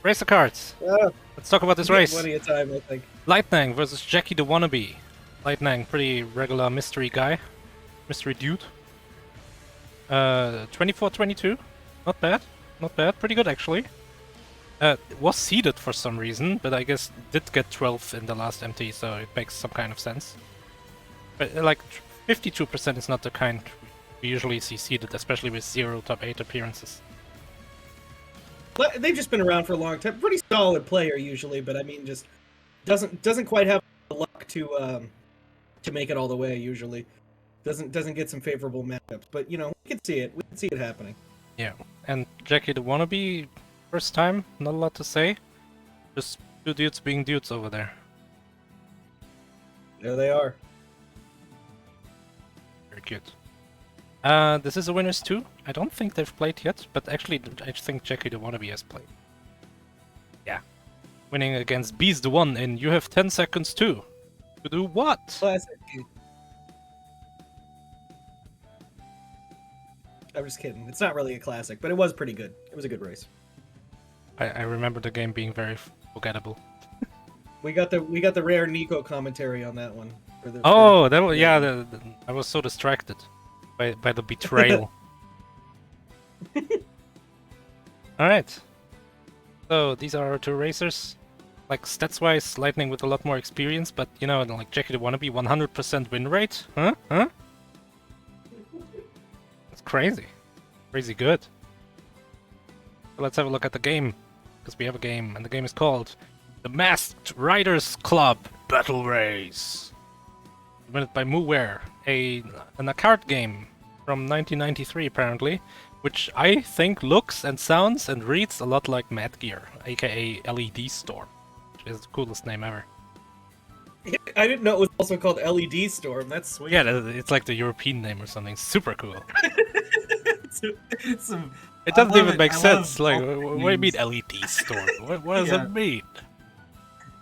Racer cards. Let's talk about this race. One at a time, I think. Litenang versus JackytheWannabe. Litenang, pretty regular mystery guy. Mystery dude. 24-22. Not bad. Not bad. Pretty good, actually. Was seeded for some reason, but I guess did get 12th in the last MT, so it makes some kind of sense. But like 52% is not the kind we usually see seeded, especially with 0 top 8 appearances. They've just been around for a long time. Pretty solid player usually, but I mean, just doesn't quite have the luck to make it all the way. Usually, doesn't get some favorable matchups. But you know, we can see it. We can see it happening. Yeah, and JackytheWannabe, first time, not a lot to say. Just two dudes being dudes over there. There they are. Very cute. This is a winners too. I don't think they've played yet, but actually I think JackytheWannabe has played. Yeah. Winning against Beast the One in You Have 10 Seconds too. To do what? Classic. I'm just kidding. It's not really a classic, but it was pretty good. It was a good race. I remember the game being very forgettable. We got the rare Nico commentary on that one. That was I was so distracted by the betrayal. All right. So these are our two racers. Like stats-wise, Litenang with a lot more experience, but you know, like JackytheWannabe, 100% win rate. Huh? That's crazy. Crazy good. So let's have a look at the game, because we have a game, and the game is called The Masked Riders Club Battle Race. Invented by Mooware, an card game from 1993 apparently, which I think looks and sounds and reads a lot like Mad Gear, aka LED Storm, which is the coolest name ever. I didn't know it was also called LED Storm. That's sweet. Yeah, it's like the European name or something. Super cool. It doesn't even make sense. Like, what do you mean LED Storm? What does that mean?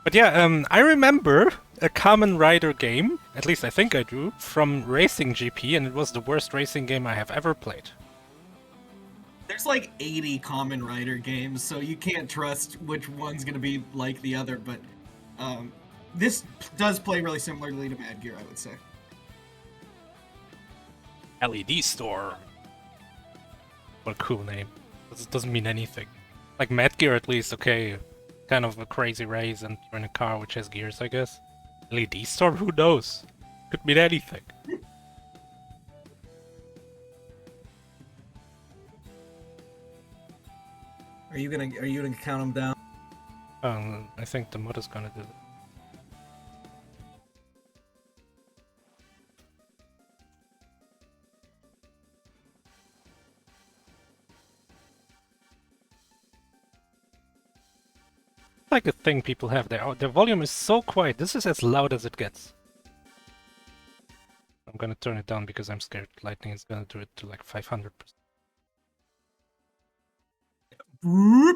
But yeah, I remember a Kamen Rider game, at least I think I do, from Racing GP, and it was the worst racing game I have ever played. There's like 80 Kamen Rider games, so you can't trust which one's gonna be like the other, but this does play really similarly to Mad Gear, I would say. LED Storm. What a cool name. This doesn't mean anything. Like Mad Gear at least, okay, kind of a crazy race and you're in a car which has gears, I guess. LED Storm, who knows? Could mean anything. Are you gonna count them down? I think the mod is gonna do that. Like a thing people have there. The volume is so quiet. This is as loud as it gets. I'm gonna turn it down because I'm scared Lightning is gonna do it to like 500%.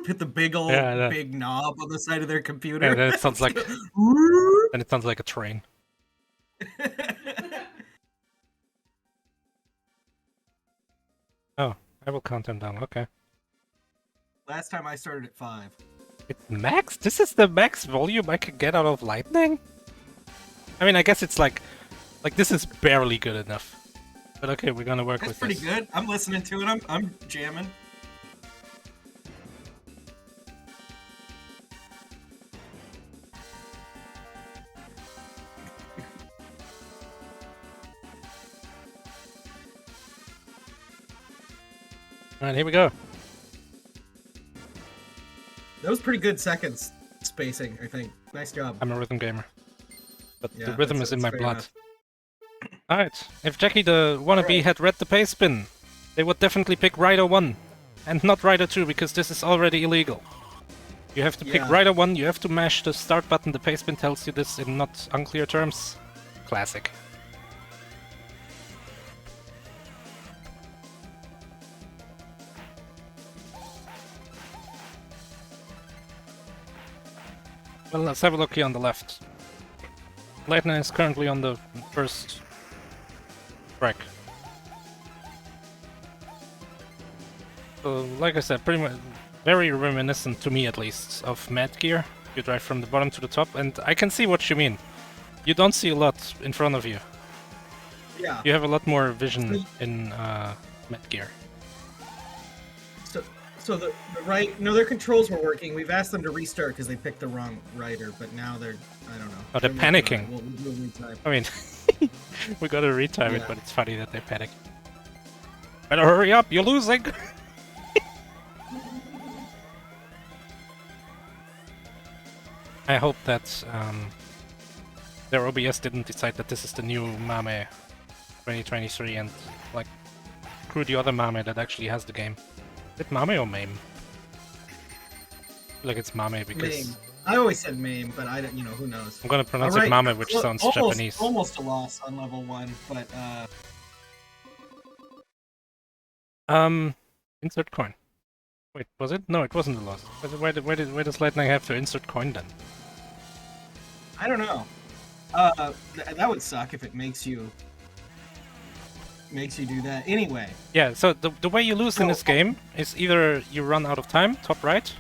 Hit the big old big knob on the side of their computer. Yeah, then it sounds like a train. Oh, I will count them down. Okay. Last time I started at 5. It's max? This is the max volume I can get out of Litenang? I mean, I guess it's like this is barely good enough. But okay, we're gonna work with this. That's pretty good. I'm listening to it. I'm jamming. Alright, here we go. That was pretty good seconds spacing, I think. Nice job. I'm a rhythm gamer. But Yeah, the rhythm is in my blood. enough. Alright, if JackytheWannabe had read the pace bin, they would definitely pick Rider 1 and not Rider 2 because this is already illegal. You have to pick Rider 1, you have to mash the start button, the pace bin tells you this in not unclear terms. Classic. Well, let's have a look here on the left. Litenang is currently on the first track. So, like I said, pretty much very reminiscent, to me at least, of Mad Gear. You drive from the bottom to the top, and I can see what you mean. You don't see a lot in front of you. Yeah. You have a lot more vision in Mad Gear. So the right, no, their controls were working. We've asked them to restart because they picked the wrong rider, but now they're, I don't know. Oh, they're panicking. We'll retime. I mean, we gotta retime it, Yeah. but it's funny that they panic. Better hurry up, you're losing! I hope that their OBS didn't decide that this is the new Mame 2023 and like screw the other Mame that actually has the game. Is it Mame or Mame? I feel like it's Mame because Mame. I always said Mame, but I don't, you know, who knows. I'm gonna pronounce All it right, Mame, which sounds almost, Japanese. Almost a loss on level 1, but Insert coin. Wait, was it? No, it wasn't a loss. Why does Litenang have to insert coin then? I don't know. That would suck if it makes you do that. Anyway. Yeah, so the way you lose in this game is either you run out of time, top right,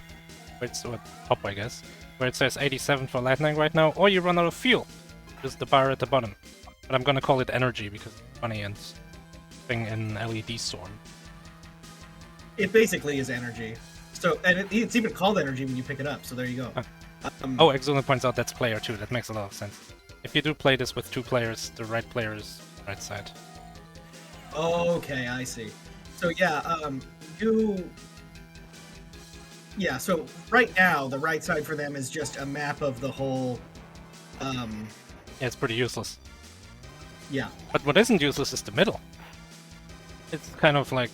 where it's top I guess, where it says 87 for Litenang right now, or you run out of fuel, which is the bar at the bottom. But I'm gonna call it energy because it's funny and thing in LED Storm. It basically is energy. So, and it's even called energy when you pick it up, so there you go. Oh, Exulent points out that's player 2, that makes a lot of sense. If you do play this with 2 players, the right player is right side. Okay, I see. So yeah, so right now, the right side for them is just a map of the whole, Yeah, it's pretty useless. yeah. But what isn't useless is the middle. It's kind of like,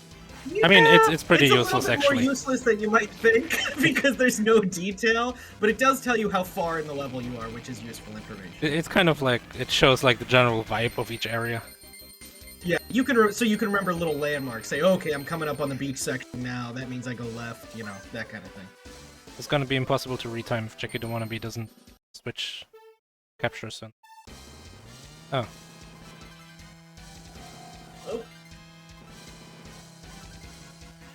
I mean, it's pretty useless, It's a little bit actually. more useless than you might think, because there's no detail, but it does tell you how far in the level you are, which is useful information. It's kind of like, it shows like the general vibe of each area. Yeah, you can remember little landmarks. Say, okay, I'm coming up on the beach section now. That means I go left. You know, that kind of thing. It's gonna be impossible to retime if JackytheWannabe doesn't switch capture soon. Oh. Oh.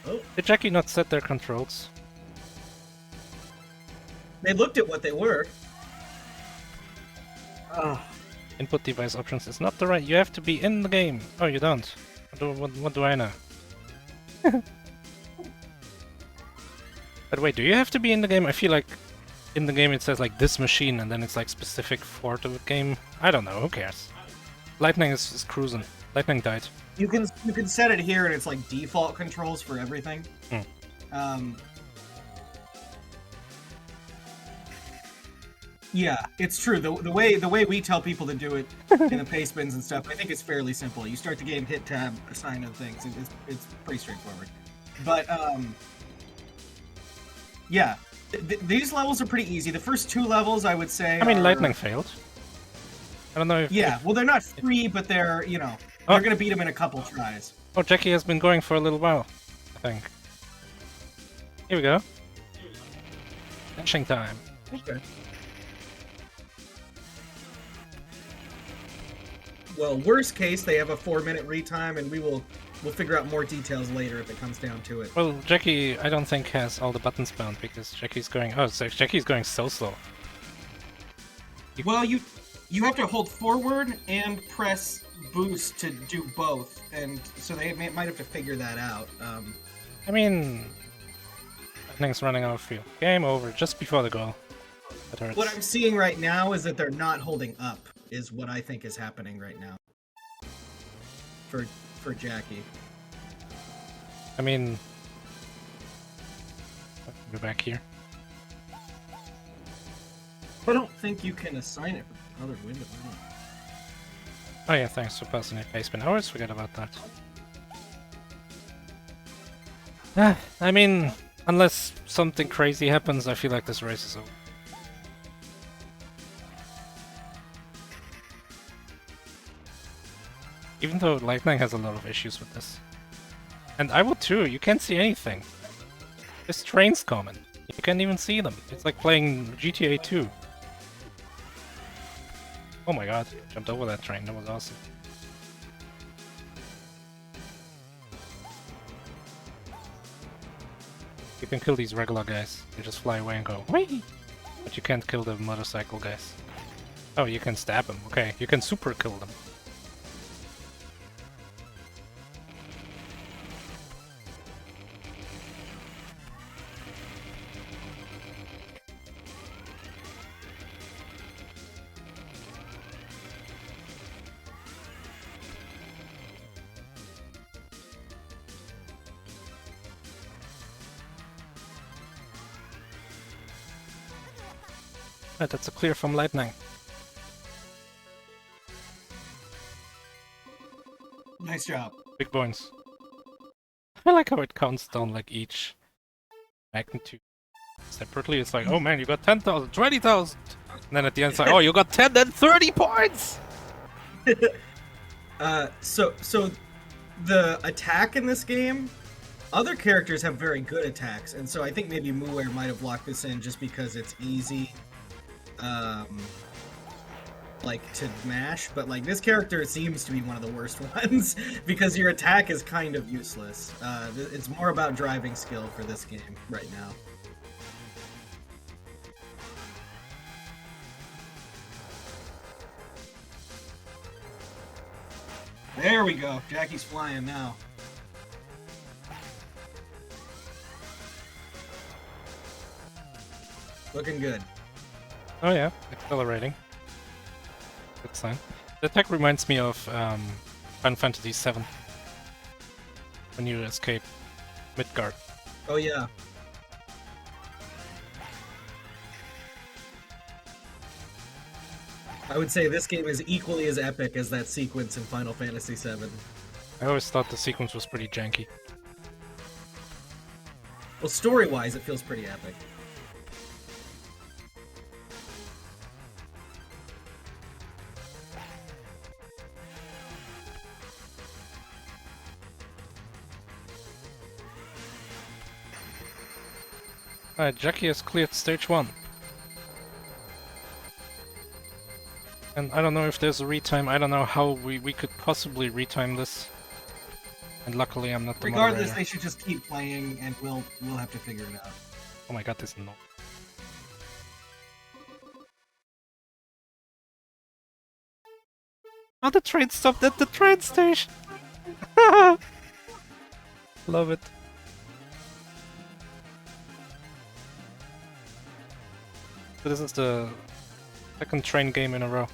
Oh. Did Jackie not set their controls? They looked at what they were. Input device options is not the right. You have to be in the game. Oh, you don't. What do I know? But wait, do you have to be in the game? I feel like in the game it says like this machine and then it's like specific for the game. I don't know. Who cares? Litenang is cruising. Litenang died. You can set it here, and it's like default controls for everything. Yeah, it's true. The way we tell people to do it in the pace bins and stuff, I think it's fairly simple. You start the game, hit tab, assign other things. It's pretty straightforward. But yeah, these levels are pretty easy. The first 2 levels, I would say. I mean, are... Litenang failed. I don't know if. Yeah, well, they're not free, but they're they're gonna beat them in a couple tries. Oh, Jackie has been going for a little while, I think. Here we go. Dashing time. Okay. Well, worst case, they have a 4-minute retime, and we'll figure out more details later if it comes down to it. Well, Jackie, I don't think has all the buttons bound because Jackie's going. Oh, so Jackie's going so slow. Well, you have to hold forward and press boost to do both, and so they might have to figure that out. I mean, Lightning's running out of fuel. Game over just before the goal. That hurts. What I'm seeing right now is that they're not holding up, is what I think is happening right now. For Jackie. I mean, go back here. I don't think you can assign it from another window. Oh yeah, thanks for passing it, Paceman. I always forget about that. I mean, unless something crazy happens, I feel like this race is over. Even though Lightning has a lot of issues with this. And I would too, you can't see anything. There's trains coming. You can't even see them. It's like playing GTA 2. Oh my god, jumped over that train, that was awesome. can kill these regular guys. They just fly away and go, whee! But you can't kill the motorcycle guys. Oh, you can stab them. Okay, you can super kill them. Right, that's a clear from Litenang. Nice job. Big points. I like how it counts down like each magnitude separately. It's like, oh man, you got 10,000, 20,000! And then at the end it's like, oh, you got 10 and 30 points! So the attack in this game, other characters have very good attacks, and so I think maybe Muir might have locked this in just because it's easy, like to mash. But like this character seems to be one of the worst ones because your attack is kind of useless. It's more about driving skill for this game right now. There we go. Jackie's flying now. Looking good. Oh yeah, accelerating. Good sign. The attack reminds me of Final Fantasy VII. When you escape Midgard. Oh yeah. I would say this game is equally as epic as that sequence in Final Fantasy VII. I always thought the sequence was pretty janky. Well, story-wise, it feels pretty epic. Alright, Jackie has cleared stage 1. And I don't know if there's a retime, I don't know how we could possibly retime this. And luckily I'm not the Regardless, moderator. they should just keep playing and we'll have to figure it out. Oh my god, this no. Oh, the train stopped at the train station! Love it. So this is the second train game in a row.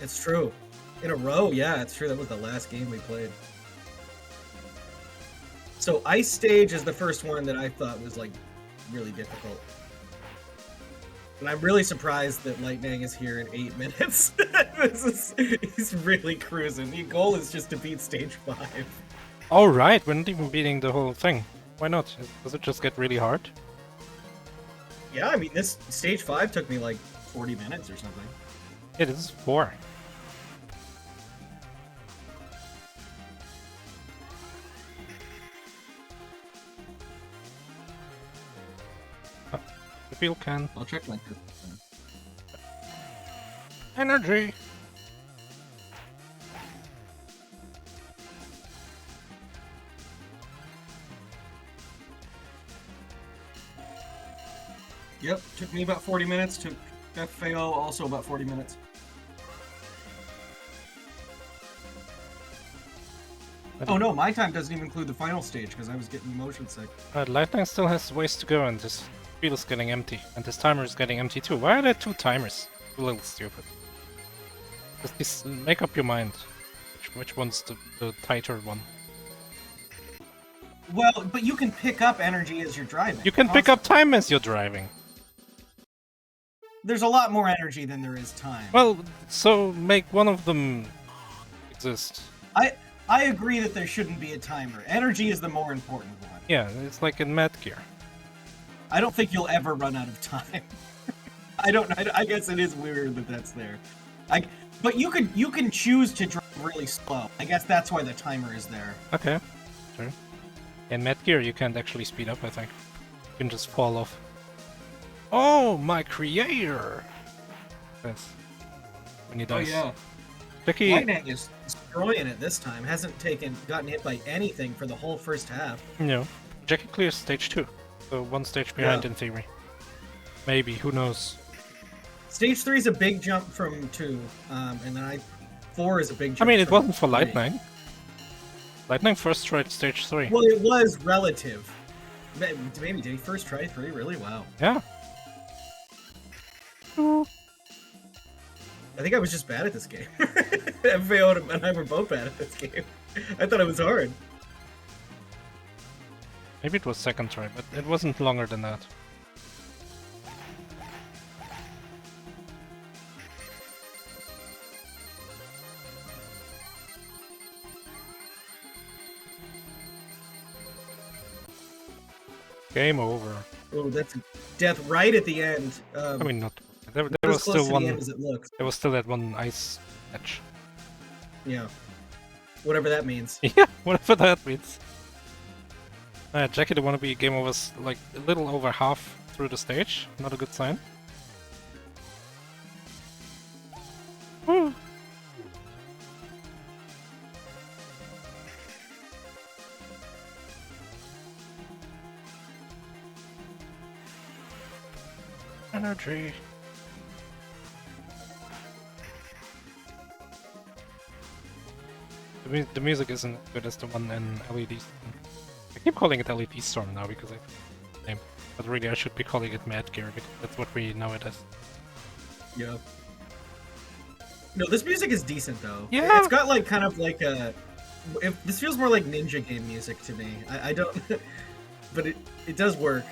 It's true. In a row, yeah, it's true. That was the last game we played. So Ice Stage is the first one that I thought was like really difficult. And I'm really surprised that Litenang is here in 8 minutes. He's really cruising. The goal is just to beat stage 5. Alright, we're not even beating the whole thing. Why not? Does it just get really hard? Yeah, I mean, this stage 5 took me like 40 minutes or something. Yeah, this is 4. Oh, the fuel can. I'll check like this. Energy! Yep, took me about 40 minutes. Took FAO also about 40 minutes. Oh no, my time doesn't even include the final stage because I was getting motion sick. Lightning still has ways to go and this field is getting empty. And this timer is getting empty too. Why are there 2 timers? A little stupid. Just make up your mind. Which one's the tighter one? Well, but you can pick up energy as you're driving. You can pick up time as you're driving. There's a lot more energy than there is time. Well, so make one of them exist. I agree that there shouldn't be a timer. Energy is the more important one. Yeah, it's like in Mad Gear. I don't think you'll ever run out of time. I guess it is weird that that's there. But you can choose to drive really slow. I guess that's why the timer is there. Okay, sure. In Mad Gear, you can't actually speed up, I think. You can just fall off. Oh, my creator! Yes. When he dies. Oh, yeah. Jackie, Litenang is destroying it this time. Hasn't gotten hit by anything for the whole first half. no. Jackie clears stage 2. So one stage behind Yeah. in theory. Maybe, who knows? Stage 3 is a big jump from 2, and then 4 is a big jump. I mean, it from wasn't for 3. Litenang. Litenang first tried stage 3. Well, it was relative. Maybe did he first try 3? Really? Wow. Yeah. I think I was just bad at this game. FAO and I were both bad at this game. I thought it was hard. Maybe it was second try, but it wasn't longer than that. Game over. Oh, that's death right at the end. I mean, not. There not was as close still to the one. end as it looks. There was still that one ice match. Yeah. Whatever that means. Yeah, whatever that means. JackytheWannabe game over's like a little over half through the stage. Not a good sign. Woo. Energy. The music isn't as good as the one in LED Storm. I keep calling it LED Storm now because I name, but really I should be calling it Mad Gear because that's what we know it as. Yeah. No, this music is decent though. Yeah. It's got like kind of like a. This feels more like ninja game music to me. I don't, but it does work.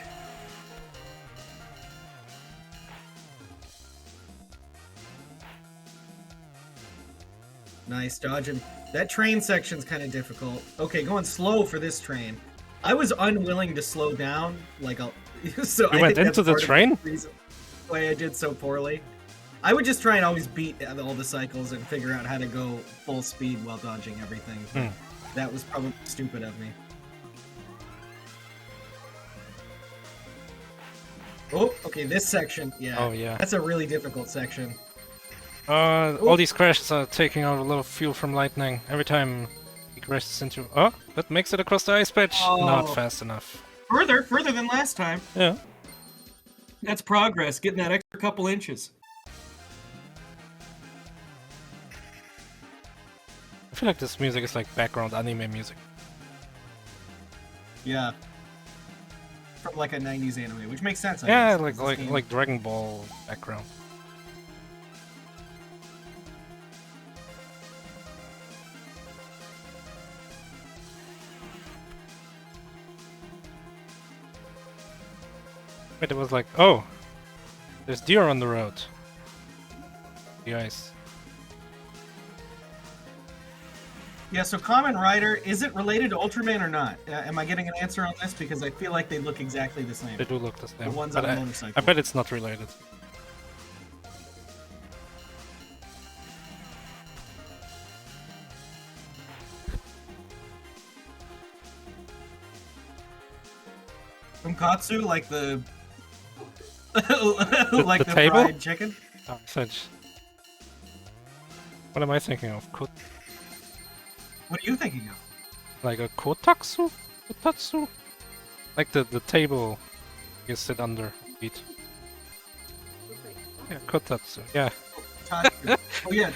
Nice dodging. That train section's kind of difficult. Okay, going slow for this train. I was unwilling to slow down, like so. You I went think into that's the part of train? reason why I did so poorly. I would just try and always beat all the cycles and figure out how to go full speed while dodging everything. That was probably stupid of me. Oh, okay, this section, yeah. Oh yeah. That's a really difficult section. All these crashes are taking out a lot of fuel from Litenang. Every time he crashes into... Oh, that makes it across the ice patch. Oh. Not fast enough. Further than last time. Yeah. That's progress, getting that extra couple inches. I feel like this music is like background anime music. Yeah. From like a 90s anime, which makes sense. I Yeah, guess, 'cause this game- like Dragon Ball background. But it was like, oh, there's deer on the road. The ice. Yeah, so Kamen Rider, is it related to Ultraman or not? Am I getting an answer on this? Because I feel like they look exactly the same. They do look the same. The ones but on a I motorcycle. bet it's not related. Tonkatsu, like the... like the the table? fried chicken? Oh, such. What am I thinking of? What are you thinking of? Like a kotatsu? Kotatsu? Like the table you sit under, eat. Yeah, kotatsu. Yeah, Tonkatsu. Oh yeah,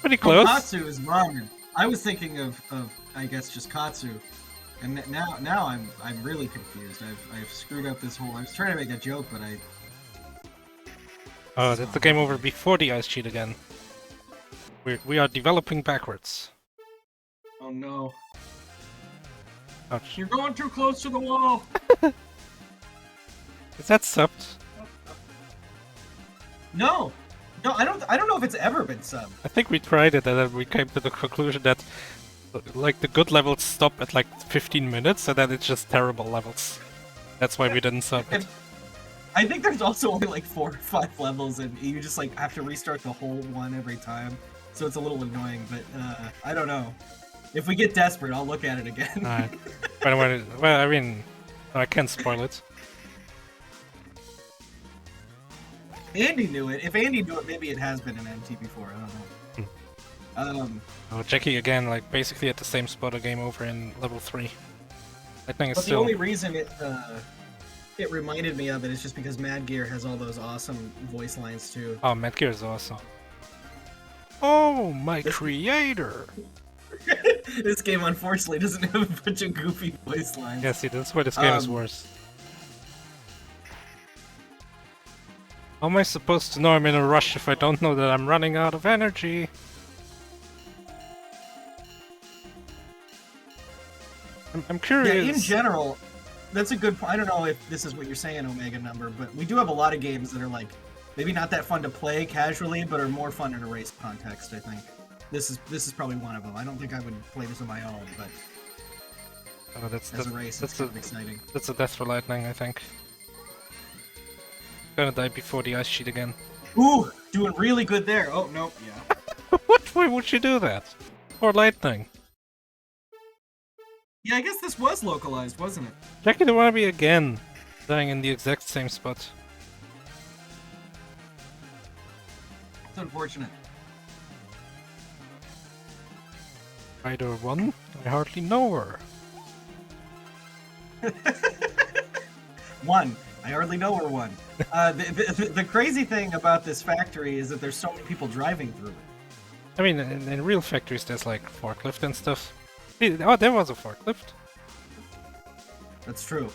pretty close. Tonkatsu is ramen. I was thinking of I guess just katsu. And now I'm really confused. I've screwed up this whole. I was trying to make a joke, but I. Oh, that's the game over before the ice cheat again. We are developing backwards. Oh no! Ouch. You're going too close to the wall. Is that subbed? No, I don't know if it's ever been subbed. I think we tried it and then we came to the conclusion that like the good levels stop at like 15 minutes and then it's just terrible levels. That's why we didn't sub it. I think there's also only like 4 or 5 levels and you just like have to restart the whole one every time. So it's a little annoying, but I don't know. If we get desperate, I'll look at it again. Alright. Well, I mean, I can't spoil it. Andy knew it. If Andy knew it, maybe it has been an MT before. I don't know. Oh, Jackie again, like basically at the same spot a game over in level 3. Lightning is But the still... only reason it reminded me of it is just because Mad Gear has all those awesome voice lines too. Oh, Mad Gear is awesome. Oh, my creator! This game unfortunately doesn't have a bunch of goofy voice lines. Yeah, see, that's why this game is worse. How am I supposed to know I'm in a rush if I don't know that I'm running out of energy? I'm curious. Yeah, in general, that's a good point. I don't know if this is what you're saying, Omega Number, but we do have a lot of games that are like maybe not that fun to play casually, but are more fun in a race context. I think this is probably one of them. I don't think I would play this on my own, but as a race, it's kind of exciting. That's a death for Lightning, I think. Gonna die before the ice sheet again. Ooh, doing really good there. Oh no, yeah. What? Why would you do that? For Lightning. Yeah, I guess this was localized, wasn't it? JackytheWannabe again, dying in the exact same spot. It's unfortunate. Rider 1? I hardly know her. One. I hardly know her one. The crazy thing about this factory is that there's so many people driving through it. I mean, in real factories there's like forklift and stuff. Oh, there was a forklift. That's true.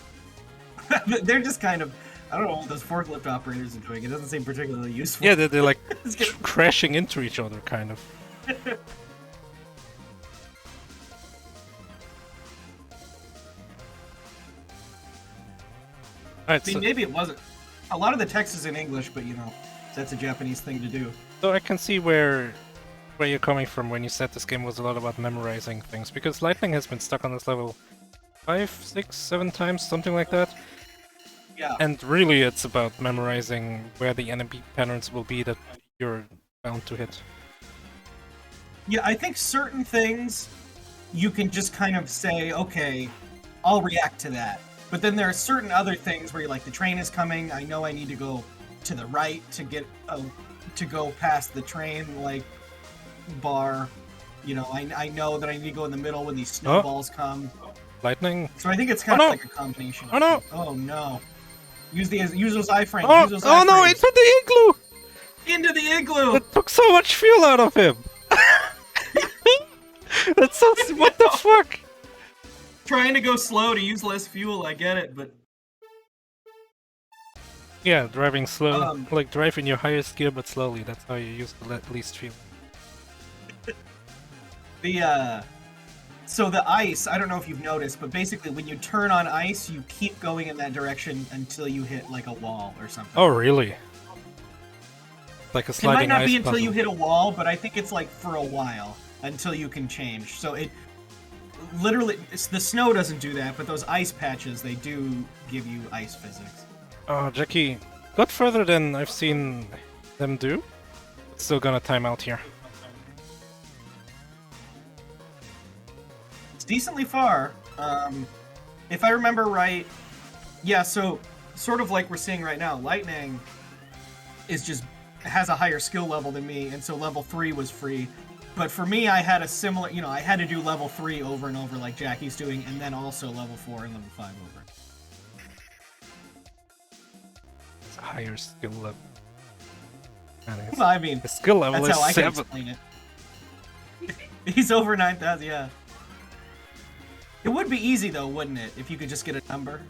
They're just kind of... I don't know what those forklift operators are doing. It doesn't seem particularly useful. Yeah, they're like crashing into each other, kind of. Alright, I mean, maybe it wasn't. A lot of the text is in English, but you know, that's a Japanese thing to do. so I can see where you're coming from when you said this game was a lot about memorizing things, because Lightning has been stuck on this level 5, 6, 7 times, something like that. Yeah. And really it's about memorizing where the enemy patterns will be that you're bound to hit. Yeah, I think certain things you can just kind of say, okay, I'll react to that. But then there are certain other things where you're like, the train is coming, I know I need to go to the right to get to go past the train, like, bar. You know, I know that I need to go in the middle when these snowballs come. Lightning? So I think it's kind of like a combination. Oh no! Oh no. Use those iframes. Oh, use those oh no, iframes. into the igloo! Into the igloo! That took so much fuel out of him! That's so... what the fuck? Trying to go slow to use less fuel, I get it, but... Yeah, driving slow. Like, drive in your highest gear but slowly. That's how you use the least fuel. So the ice, I don't know if you've noticed, but basically when you turn on ice, you keep going in that direction until you hit, like, a wall or something. Oh, really? Like a sliding ice It might not be until puzzle. you hit a wall, but I think it's, like, for a while, until you can change. So it... Literally, the snow doesn't do that, but those ice patches, they do give you ice physics. Oh, Jackie, got further than I've seen them do. Still gonna time out here. It's decently far. If I remember right, yeah, so sort of like we're seeing right now, Litenang has a higher skill level than me, and so level 3 was free. But for me, I had a similar, you know, I had to do level 3 over and over like Jackie's doing, and then also level 4 and level 5 over. It's a higher skill level. Well, I mean, the skill level that's is how I 7. can explain it. He's over 9,000, yeah. It would be easy though, wouldn't it, if you could just get a number?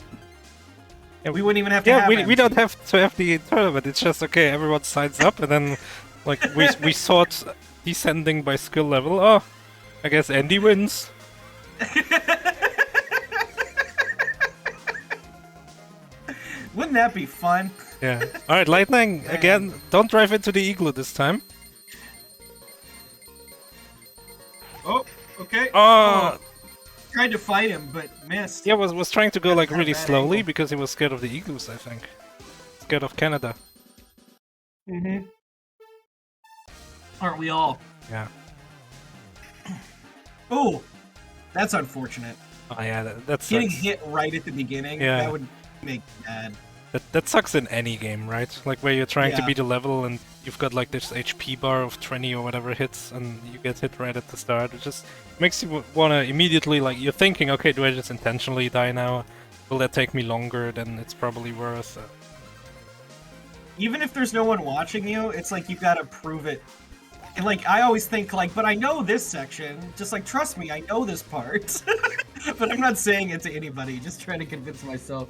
Yeah, we wouldn't even have to have we don't have to have the tournament. It's just okay. Everyone signs up, and then like we sort descending by skill level. Oh, I guess Andy wins. Wouldn't that be fun? Yeah. All right, Lightning again. Don't drive into the igloo this time. Oh, okay. Oh. Tried to fight him, but missed. Yeah, was trying to go like really bad slowly angle. because he was scared of the igloos. I think. Scared of Canada. Mm-hmm. Aren't we all? Yeah. Oh, that's unfortunate. Oh yeah, that's Getting hit right at the beginning, Yeah. that would make me mad. that sucks in any game, right? Like where you're trying to Yeah. beat a level and you've got like this HP bar of 20 or whatever hits, and you get hit right at the start. It just makes you wanna immediately, like, you're thinking, okay, do I just intentionally die now? Will that take me longer than it's probably worth? Even if there's no one watching you, it's like you gotta prove it. And like, I always think like, but I know this section. Just like, trust me, I know this part. But I'm not saying it to anybody, just trying to convince myself.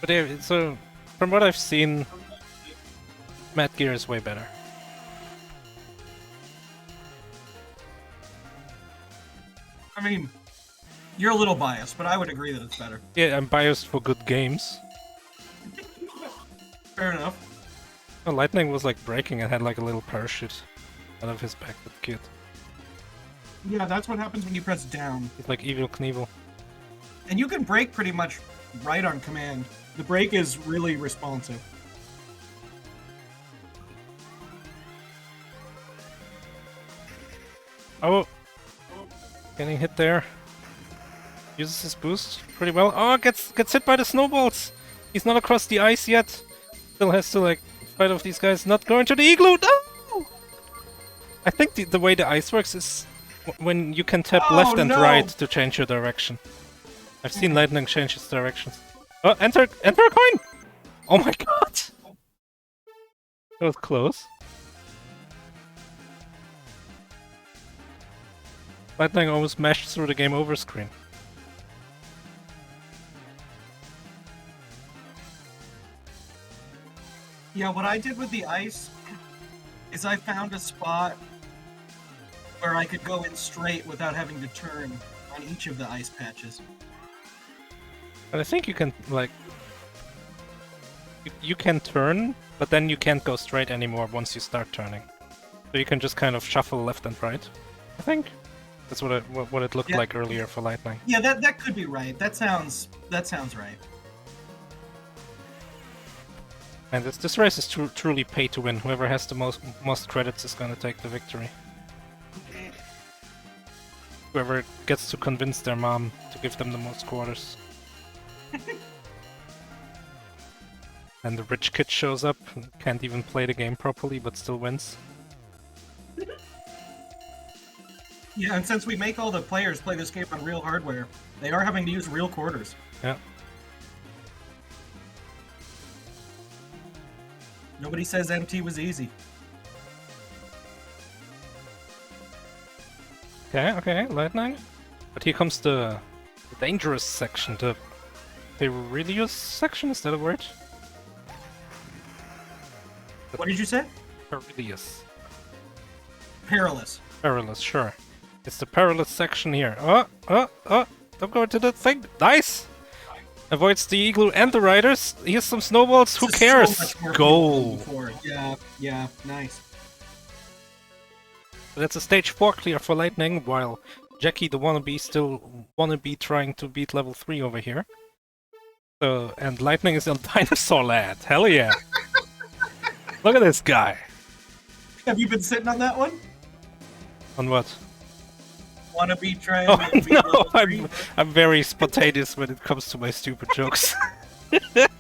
But yeah, so from what I've seen, Matt Gear is way better. I mean, you're a little biased, but I would agree that it's better. Yeah, I'm biased for good games. Fair enough. Oh, Lightning was like breaking and had like a little parachute out of his back, that kid. Yeah, that's what happens when you press down. He's like Evil Knievel. And you can break pretty much right on command. The break is really responsive. Oh! Getting hit there. Uses his boost pretty well. Oh, gets hit by the snowballs! He's not across the ice yet. Still has to like fight off these guys. Not going to the igloo! No! I think the way the ice works is when you can tap left and right to change your direction. I've seen Litenang change its directions. Oh, enter a coin! Oh my god! That was close. Litenang almost mashed through the game over screen. Yeah, what I did with the ice is I found a spot where I could go in straight without having to turn on each of the ice patches. But I think you can, like... You can turn, but then you can't go straight anymore once you start turning. So you can just kind of shuffle left and right, I think. That's what it looked like earlier for Litenang. Yeah, that could be right. That sounds right. And this race is truly pay to win. Whoever has the most credits is gonna take the victory. Whoever gets to convince their mom to give them the most quarters. And the rich kid shows up, can't even play the game properly, but still wins. Yeah, and since we make all the players play this game on real hardware, they are having to use real quarters. Yeah. Nobody says MT was easy. Okay, Litenang. But here comes the dangerous section, the perilous section, is that a word? What did you say? Perilous. Perilous. Perilous, sure. It's the perilous section here. Oh! Don't go into the thing. Nice! Avoids the igloo and the riders. Here's some snowballs. Who cares? So Go! Yeah, nice. That's a stage 4 clear for Litenang, while JackytheWannabe still wannabe trying to beat level 3 over here. So, and Litenang is on Dinosaur Land. Hell yeah! Look at this guy. Have you been sitting on that one? On what? Wanna be trying Oh to beat no, level 3? I'm very spontaneous when it comes to my stupid jokes. But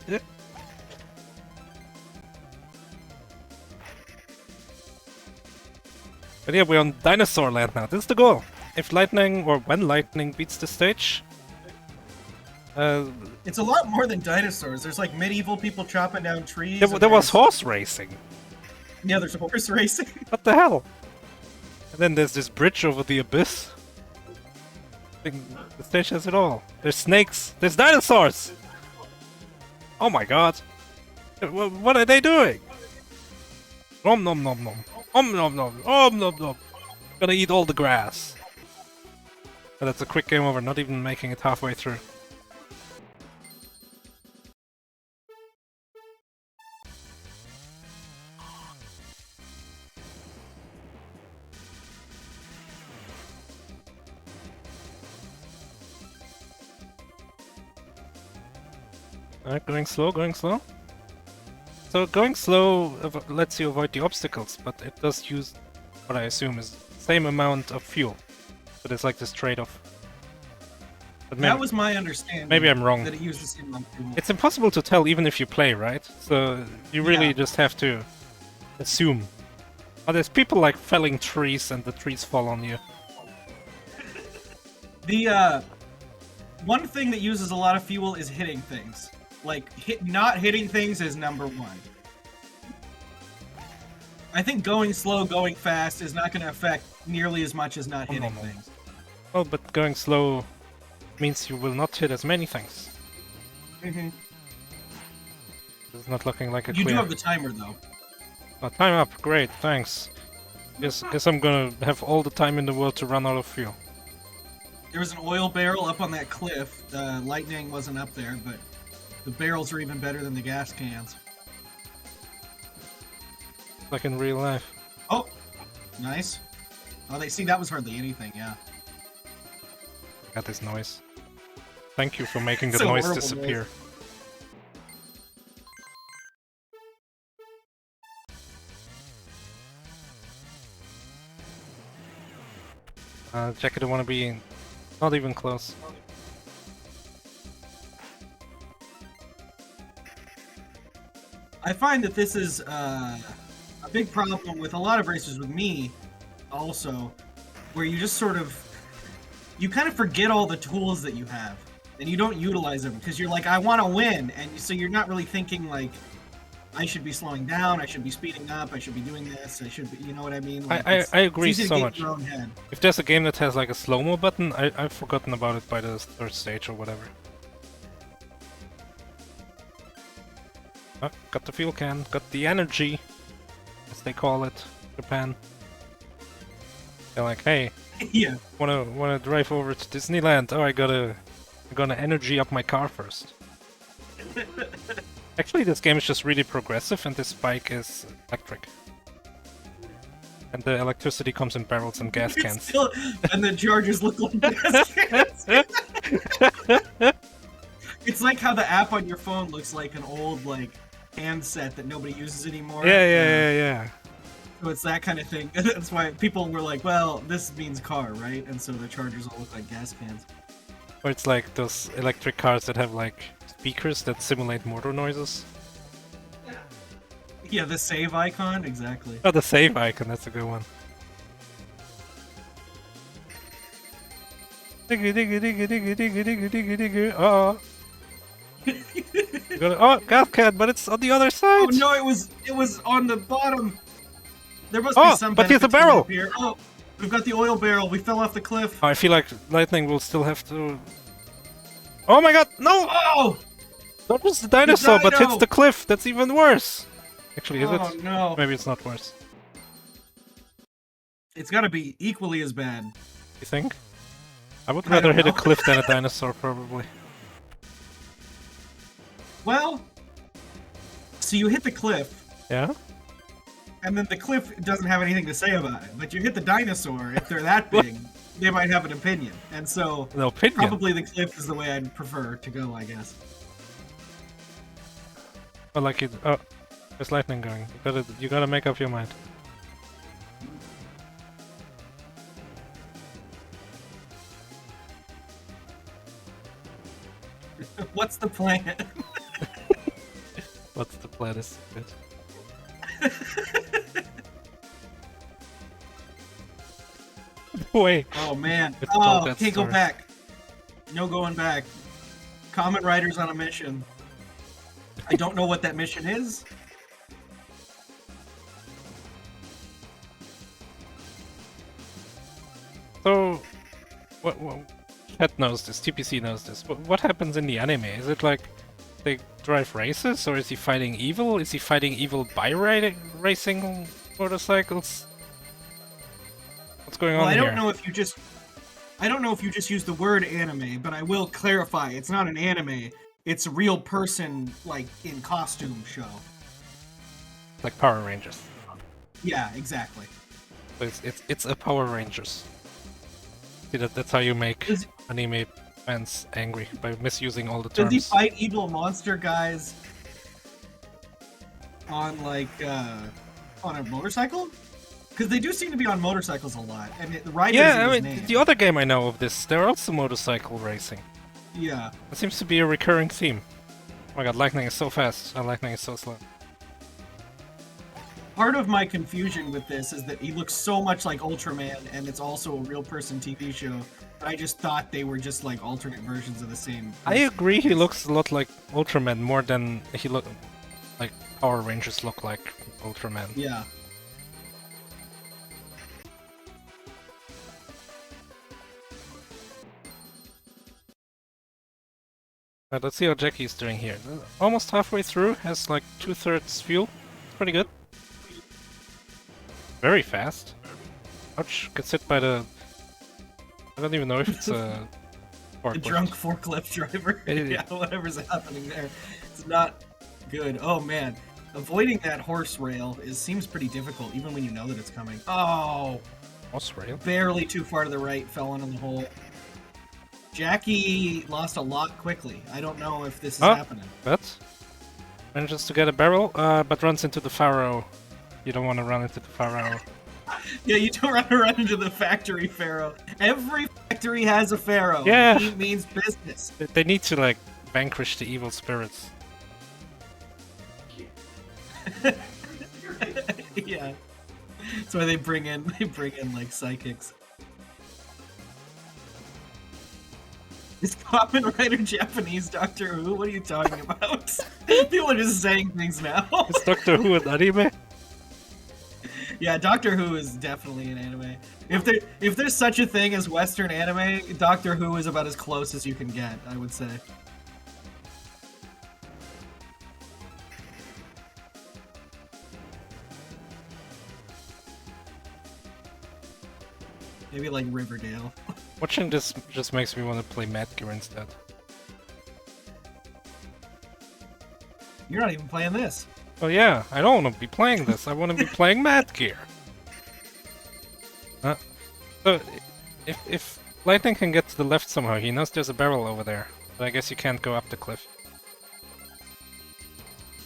yeah, we're on Dinosaur Land now. This is the goal. If Litenang, or when Litenang beats the stage... It's a lot more than dinosaurs. There's like medieval people chopping down trees. there was horse racing. Yeah, there's horse racing. What the hell? And then there's this bridge over the abyss. I think the stage has it all. There's snakes. There's dinosaurs! Oh my god. What are they doing? Om nom nom nom. Om nom nom. Om nom nom. Gonna eat all the grass. But that's a quick game over, not even making it halfway through. Alright, going slow, going slow. So going slow lets you avoid the obstacles, but it does use what I assume is the same amount of fuel. So there's like this trade-off. But maybe, That was my understanding. maybe I'm wrong. That it used the same amount of fuel. It's impossible to tell even if you play, right? So you really Yeah. just have to assume. Oh, there's people like felling trees and the trees fall on you. The one thing that uses a lot of fuel is hitting things. Like not hitting things is number one. I think going slow, going fast is not going to affect nearly as much as not hitting things. Well, but going slow means you will not hit as many things. Mm-hmm. It's not looking like a You clear. do have the timer though. Oh, time up. Great, thanks. Guess I'm gonna have all the time in the world to run out of fuel. There was an oil barrel up on that cliff. The Litenang wasn't up there, but the barrels are even better than the gas cans. Like in real life. Oh, nice. Oh, that was hardly anything. Yeah. Got this noise. Thank you for making the It's a noise horrible disappear. Jackie, don't want to be not even close. I find that this is a big problem with a lot of racers with me, also, where you just you kind of forget all the tools that you have, and you don't utilize them because you're like, I want to win, and so you're not really thinking like, I should be slowing down, I should be speeding up, I should be doing this, I should be, you know what I mean? Like, I agree it's easy to so get in much. your own head. If there's a game that has like a slow-mo button, I've forgotten about it by the third stage or whatever. Oh, got the fuel can, got the energy, as they call it, Japan. They're like, hey, Yeah. wanna drive over to Disneyland? Oh, I'm gonna energy up my car first. Actually, this game is just really progressive, and this bike is electric. And the electricity comes in barrels and gas cans. And the chargers look like gas cans. It's like how the app on your phone looks like an old handset that nobody uses anymore. Yeah. So it's that kind of thing. That's why people were like, well, this means car, right? And so the chargers all look like gas cans. Or it's like those electric cars that have like speakers that simulate motor noises. Yeah, the save icon, exactly. Oh, the save icon, that's a good one. Oh. Oh, gas can, but it's on the other side. Oh no, it was on the bottom. There must Oh, be some. but here's the benefit to barrel. up here. Oh, we've got the oil barrel. We fell off the cliff. I feel like Lightning will still have to. Oh my god, no! Oh! Not just the dinosaur, but hits dino! the cliff. That's even worse. Actually, is Oh it? no! Maybe it's not worse. It's got to be equally as bad. You think? I would I rather don't hit a know. cliff than a dinosaur, probably. Well, so you hit the cliff, Yeah? and then the cliff doesn't have anything to say about it. But you hit the dinosaur, if they're that big, they might have an opinion. And so, No opinion. probably the cliff is the way I'd prefer to go, I guess. I like it. Oh, there's lightning going. You gotta make up your mind. What's the plan? What's the plan? Is good. Wait. Oh man. It's told Oh, that can't go story. back. No going back. Comet Rider's on a mission. I don't know what that mission is. So, what? Chat knows this. TPC knows this. What happens in the anime? Is it like they drive races, or is he fighting evil? Is he fighting evil by racing motorcycles? What's going Well, on I here? don't know if you just use the word anime, but I will clarify, it's not an anime. It's a real person, like, in costume show. Like Power Rangers. Yeah, exactly. So it's a Power Rangers. See, that's how you make Does- anime fans angry, by misusing all the Does he terms. fight evil monster guys on, on a motorcycle? Because they do seem to be on motorcycles a lot, and the riders Yeah, in I his mean, name. the other game I know of this, they're also motorcycle racing. Yeah. It seems to be a recurring theme. Oh my god, Lightning is so fast, and Lightning is so slow. Part of my confusion with this is that he looks so much like Ultraman, and it's also a real person TV show. But I just thought they were just like alternate versions of the same. I agree, he looks a lot like Ultraman more than he look like Power Rangers look like Ultraman. Yeah. Alright, let's see how Jackie's doing here. Almost halfway through, has like 2/3 fuel. Pretty good. Very fast. Ouch, gets hit by the... I don't even know if it's a... The drunk forklift driver. Yeah, whatever's happening there. It's not good. Oh man. Avoiding that horse rail seems pretty difficult, even when you know that it's coming. Oh! Horse rail? Barely too far to the right, fell into the hole. Jackie lost a lot quickly. I don't know if this is happening. But manages to get a barrel, but runs into the Pharaoh. You don't want to run into the Pharaoh. Yeah, you don't want to run into the factory Pharaoh. Every factory has a Pharaoh. Yeah. He means business. They need to, like, vanquish the evil spirits. Yeah. That's why they bring in like psychics. Is Kamen Rider Japanese Doctor Who? What are you talking about? People are just saying things now. Is Doctor Who an anime? Yeah, Doctor Who is definitely an anime. If there's such a thing as Western anime, Doctor Who is about as close as you can get, I would say. Maybe like Riverdale. Watching this just makes me want to play Mad Gear instead. You're not even playing this. Oh yeah, I don't want to be playing this. I want to be playing Mad Gear. So, if Lightning can get to the left somehow, he knows there's a barrel over there. But I guess you can't go up the cliff.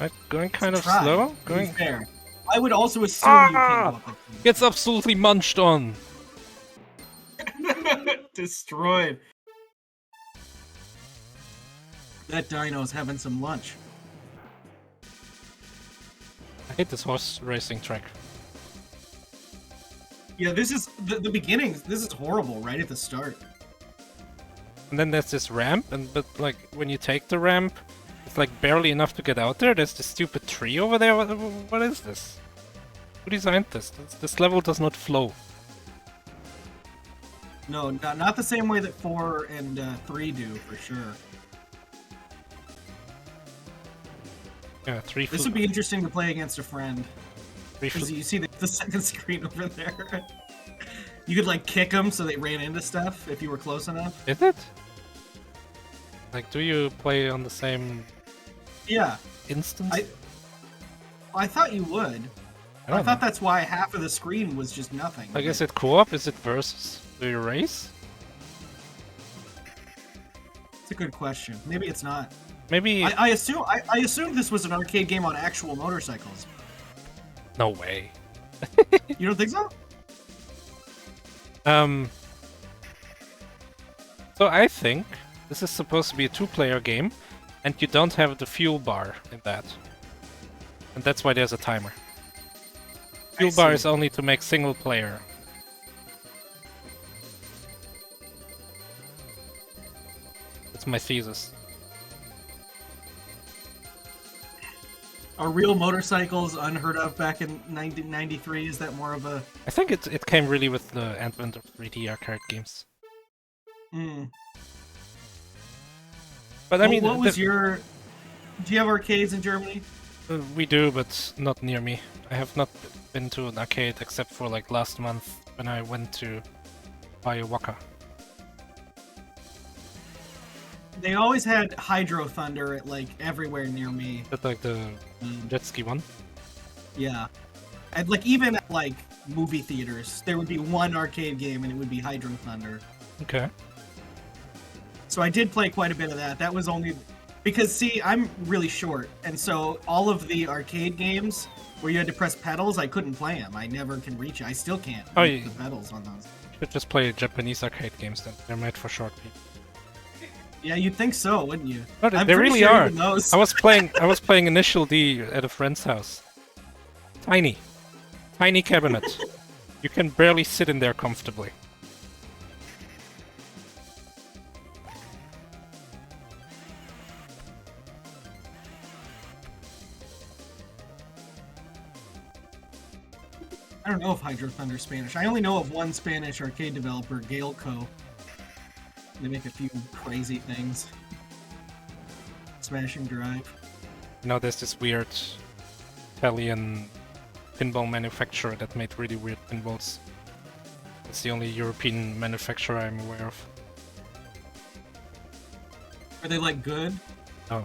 Right, going kind of Try. slow. Going fair. I would also assume you can go up the cliff. Gets absolutely munched on. Destroyed. That dino's having some lunch. I hate this horse racing track. Yeah, this is the beginning. This is horrible right at the start. And then there's this ramp, but like when you take the ramp, it's like barely enough to get out there. There's this stupid tree over there. What is this? Who designed this? This level does not flow. No, not the same way that 4 and 3 do, for sure. Yeah, 3. This would be interesting to play against a friend. 3 Because you see the second screen over there. You could like kick them so they ran into stuff if you were close enough. Is it? Like, do you play on the same instance? I thought you would. I thought that's why half of the screen was just nothing. Like, is it co-op? Is it versus? Do you race? It's a good question. Maybe it's not. Maybe... I assumed this was an arcade game on actual motorcycles. No way. You don't think so? So I think this is supposed to be a 2-player game, and you don't have the fuel bar in that. And that's why there's a timer. Fuel bar is only to make single player. That's my thesis. Are real motorcycles unheard of back in 1993? Is that more of a... I think it came really with the advent of 3D arcade games. But I mean... What was your... Do you have arcades in Germany? We do, but not near me. I have not been to an arcade except for like last month when I went to Waka. They always had Hydro Thunder at like everywhere near me. That's like the jet ski one? Yeah. And like even at like movie theaters, there would be one arcade game and it would be Hydro Thunder. Okay. So I did play quite a bit of that. That was only... Because see, I'm really short, and so all of the arcade games where you had to press pedals, I couldn't play them. I never can reach it. I still can't reach the pedals on those. You should just play Japanese arcade games then. They're made for short people. Yeah, you'd think so, wouldn't you? No, I'm they pretty really sure are. even those. I was playing Initial D at a friend's house. Tiny cabinet. You can barely sit in there comfortably. I don't know if Hydro Thunder's Spanish. I only know of one Spanish arcade developer, Galeco. They make a few crazy things. Smashing Drive. You know, there's this weird Italian pinball manufacturer that made really weird pinballs. It's the only European manufacturer I'm aware of. Are they like good? Oh.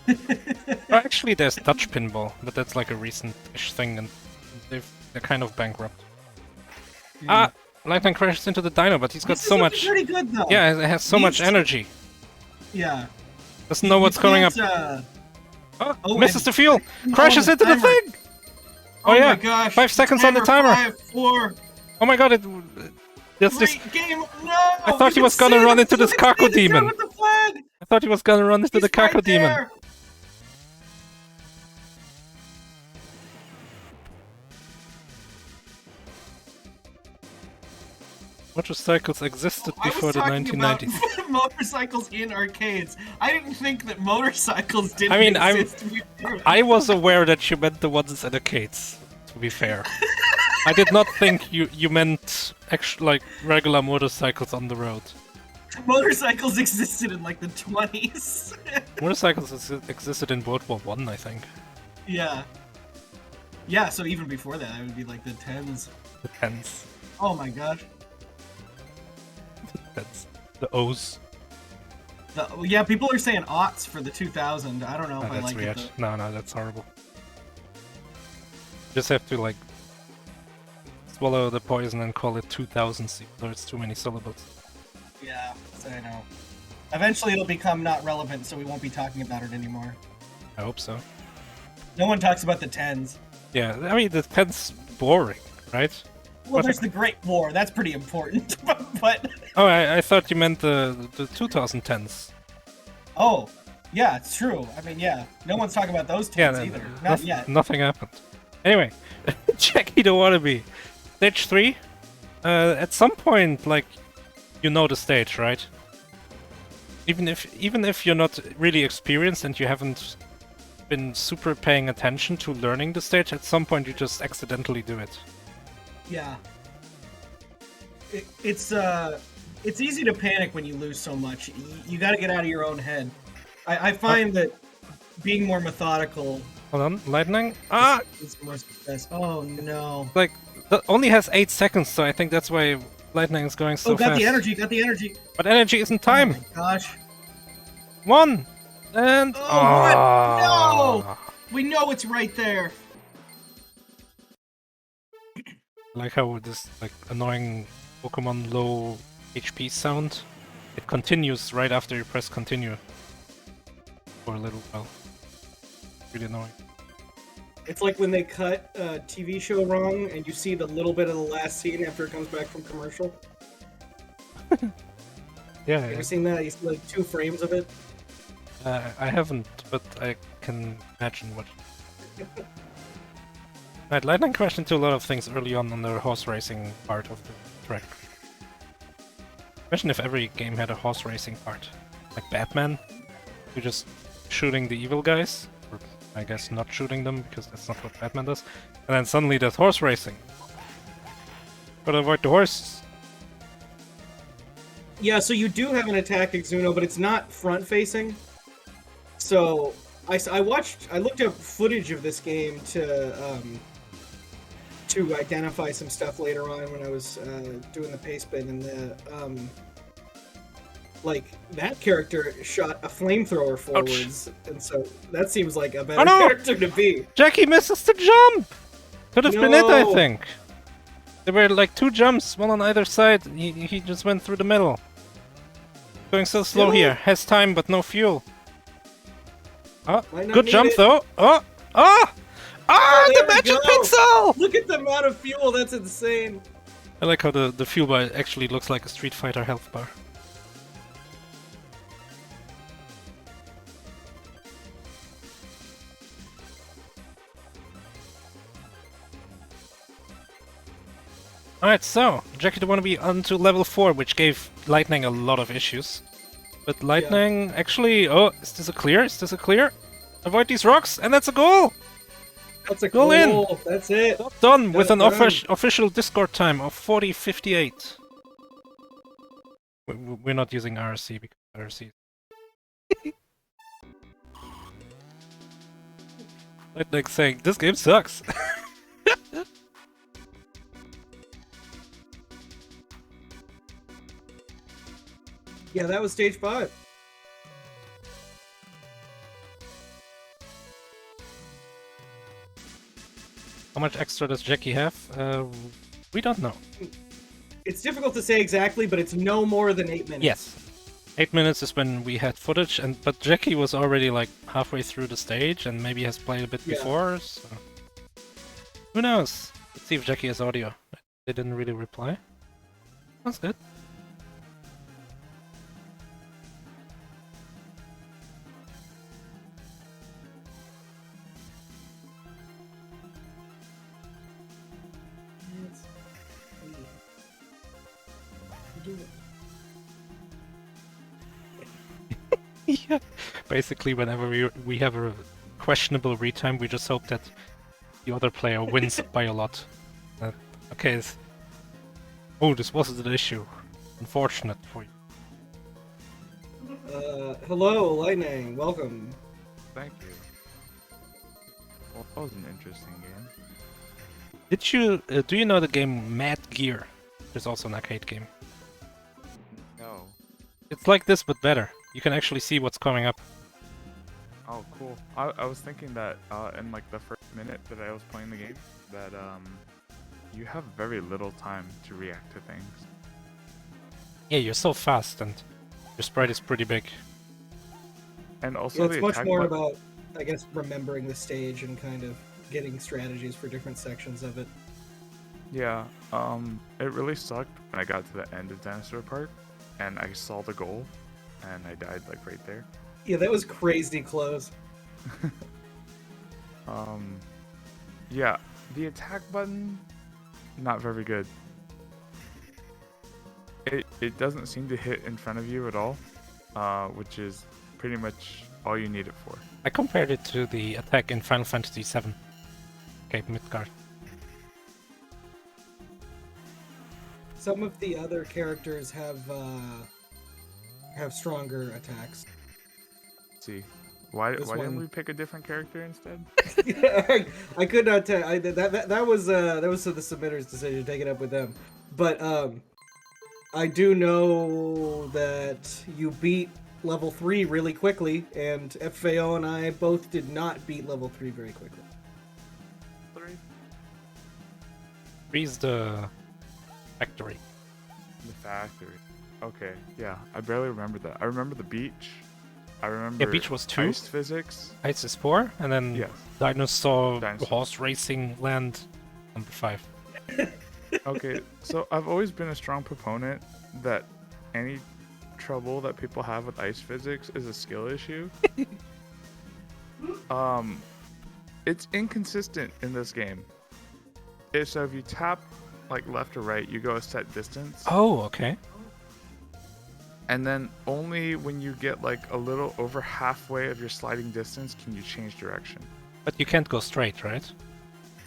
Well, actually, there's Dutch pinball, but that's like a recent-ish thing, and they're kind of bankrupt. Ah! Litenang crashes into the dino, but he's got so much... pretty good, though. Yeah, it has so much energy. Yeah. Doesn't know what's coming up. Oh, misses the fuel! Crashes into the thing! Oh yeah, my gosh. 5 seconds on the timer! 5, 4, Oh my god, there's this... game. No! I thought he was gonna run into this Kako demon. I thought he was gonna run into the Kako demon. Motorcycles existed before the 1990s. Motorcycles in arcades. I didn't think that motorcycles didn't I mean, exist before. I was aware that you meant the ones in arcades, to be fair. I did not think you meant actual, like, regular motorcycles on the road. Motorcycles existed in, like, the 20s. Motorcycles existed in World War I, I think. Yeah. Yeah, so even before that, it would be, like, the 10s. The 10s. Oh my gosh. That's the O's. Yeah, people are saying aughts for the 2000. I don't know if I that's like weird. it. No, that's horrible. Just have to, like, swallow the poison and call it 2000, or it's too many syllables. Yeah, I know. Eventually it'll become not relevant, so we won't be talking about it anymore. I hope so. No one talks about the 10s. Yeah, I mean, the 10's boring, right? Well, there's the Great War. That's pretty important, but... Oh, I thought you meant the 2010s. Oh, yeah, it's true. I mean, yeah. No one's talking about those 10s either. Not yet. Nothing happened. Anyway, JackytheWannabe. Stage 3? At some point, like, you know the stage, right? Even if you're not really experienced and you haven't been super paying attention to learning the stage, at some point you just accidentally do it. Yeah. It's easy to panic when you lose so much. You got to get out of your own head. I find that being more methodical... Hold on, Litenang? Ah! Is more success. Oh, no. Like, that only has 8 seconds, so I think that's why Litenang is going so fast. Oh, got the energy. But energy isn't time! Oh my gosh. 1! And... Oh, what? No! We know it's right there. I like how this, like, annoying Pokemon low HP sound, it continues right after you press continue. For a little while. Really annoying. It's like when they cut a TV show wrong and you see the little bit of the last scene after it comes back from commercial. Yeah. Have you seen that? You see like 2 frames of it? I haven't, but I can imagine what... Right, Litenang crashed into a lot of things early on the horse racing part of the track. Imagine if every game had a horse racing part. Like Batman, you're just shooting the evil guys, or I guess not shooting them, because that's not what Batman does. And then suddenly there's horse racing. Gotta avoid the horses. Yeah, so you do have an attack Exuno, but it's not front-facing. So, I looked up footage of this game to identify some stuff later on when I was doing the pace bin, and like, that character shot a flamethrower forwards, and so that seems like a better character to be. Jackie misses the jump! Could have been it, I think. There were like 2 jumps, one on either side. He just went through the middle. Going so slow here. Has time, but no fuel. Oh, good jump, though. Oh! Oh! Ah, the magic pixel! Look at the amount of fuel, that's insane. I like how the fuel bar actually looks like a Street Fighter health bar. Alright, so JackytheWannabe on to level 4, which gave Litenang a lot of issues. But Litenang actually... Oh, is this a clear? Is this a clear? Avoid these rocks, and that's a goal! That's a Goal goal. in. That's it. Done with an Done. official Discord time of 40:58. We're not using RC because RC. Like saying this game sucks. Yeah, that was stage 5. How much extra does Jackie have? We don't know. It's difficult to say exactly, but it's no more than 8 minutes. Yes. 8 minutes is when we had footage, but Jackie was already like halfway through the stage and maybe has played a bit before, so... Who knows? Let's see if Jackie has audio. They didn't really reply. That's good. Yeah. Basically, whenever we have a questionable retime, we just hope that the other player wins by a lot. Okay. Oh, this wasn't an issue. Unfortunate for you. Hello, Litenang. Welcome. Thank you. Well, that was an interesting game. Did you do you know the game Mad Gear? There's also an arcade game. No. It's like this but better. You can actually see what's coming up. Oh, cool. I was thinking that in like the first minute that I was playing the game, that you have very little time to react to things. Yeah, you're so fast and your sprite is pretty big. And also, Yeah, the it's much attack more button- about, I guess, remembering the stage and kind of getting strategies for different sections of it. Yeah. It really sucked when I got to the end of Dinosaur Park, and I saw the goal, and I died like right there. Yeah, that was crazy close. Yeah, the attack button, not very good. It doesn't seem to hit in front of you at all, which is pretty much all you need it for. I compared it to the attack in Final Fantasy VII. Okay, Midgard. Some of the other characters have stronger attacks. Let's see, why This didn't one- we pick a different character instead? I could not tell. That was the submitter's decision. Take it up with them. But I do know that you beat level 3 really quickly, and FAO and I both did not beat level 3 very quickly. 3? 3's the factory. The factory. Okay, yeah, I barely remember that. I remember the beach. I remember. Yeah, beach was 2. Ice physics. Ice is 4, and then Yes. Dinosaur Dinosaur. Horse Racing Land number 5. Okay, so I've always been a strong proponent that any trouble that people have with ice physics is a skill issue. It's inconsistent in this game. So if you tap like left or right, you go a set distance, Oh, okay. and then only when you get like a little over halfway of your sliding distance can you change direction. But you can't go straight, right?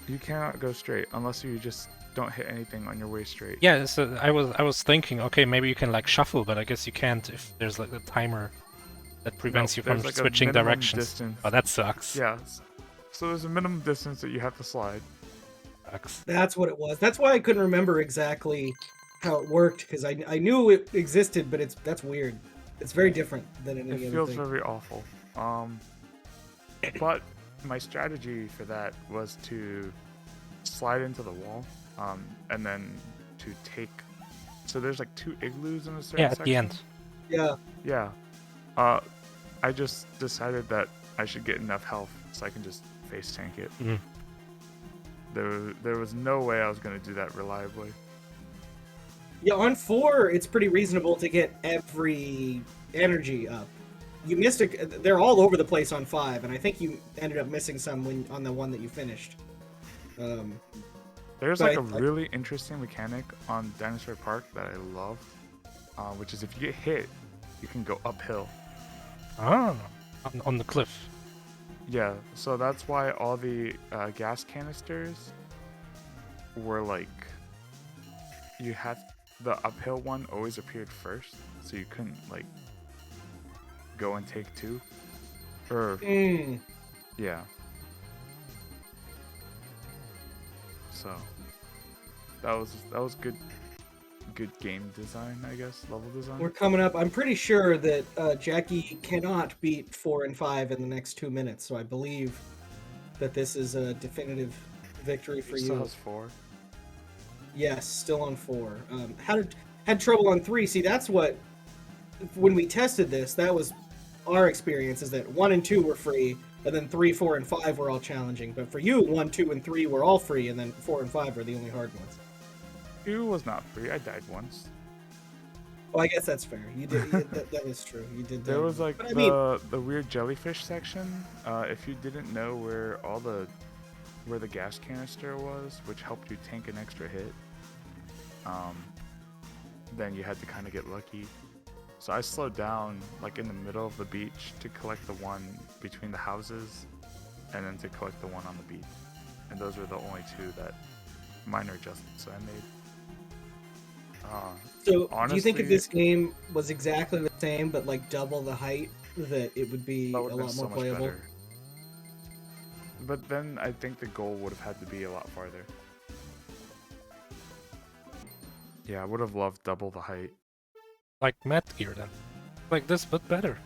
You cannot go straight unless you just don't hit anything on your way straight. Yeah, so I was thinking, okay, maybe you can like shuffle, but I guess you can't if there's like a timer that prevents you from there's, like, a switching minimum directions. distance. Oh, that sucks. Yeah. So there's a minimum distance that you have to slide. Sucks. That's what it was. That's why I couldn't remember exactly how it worked, because I knew it existed, but that's weird. It's very different than any It other feels thing. very awful. But my strategy for that was to slide into the wall, and then to take. So there's like 2 igloos in a certain Yeah, at section. the end. Yeah. Yeah. I just decided that I should get enough health so I can just face tank it. Mhm. There was no way I was going to do that reliably. Yeah, on 4, it's pretty reasonable to get every energy up. You missed it. They're all over the place on 5, and I think you ended up missing some on the one that you finished. There's But like a really interesting mechanic on Dinosaur Park that I love, which is if you get hit, you can go uphill. Ah, on the cliff. Yeah, so that's why all the gas canisters were like, you had the uphill one always appeared first, so you couldn't like go and take two. Or yeah. So that was good game design, I guess, level design. We're coming up. I'm pretty sure that Jackie cannot beat 4 and 5 in the next 2 minutes, so I believe that this is a definitive victory for Still you. has 4. Yes, still on 4. Had trouble on 3. See, that's what, when we tested this, that was our experience, is that 1 and 2 were free, and then 3, 4, and 5 were all challenging. But for you, 1, 2, and 3 were all free, and then 4 and 5 were the only hard ones. 2 was not free. I died once. Well, I guess that's fair. You did. That is true. You did. There was like but, I mean, the weird jellyfish section. If you didn't know where the gas canister was, which helped you tank an extra hit, then you had to kind of get lucky. So I slowed down like in the middle of the beach to collect the one between the houses, and then to collect the one on the beach. And those were the only 2 that minor adjustments that I made. So, honestly, do you think if this game was exactly the same but like double the height, that it would be a lot more playable? Better. But then I think the goal would have had to be a lot farther. Yeah, I would have loved double the height. Like Met Gear then. Like this, but better.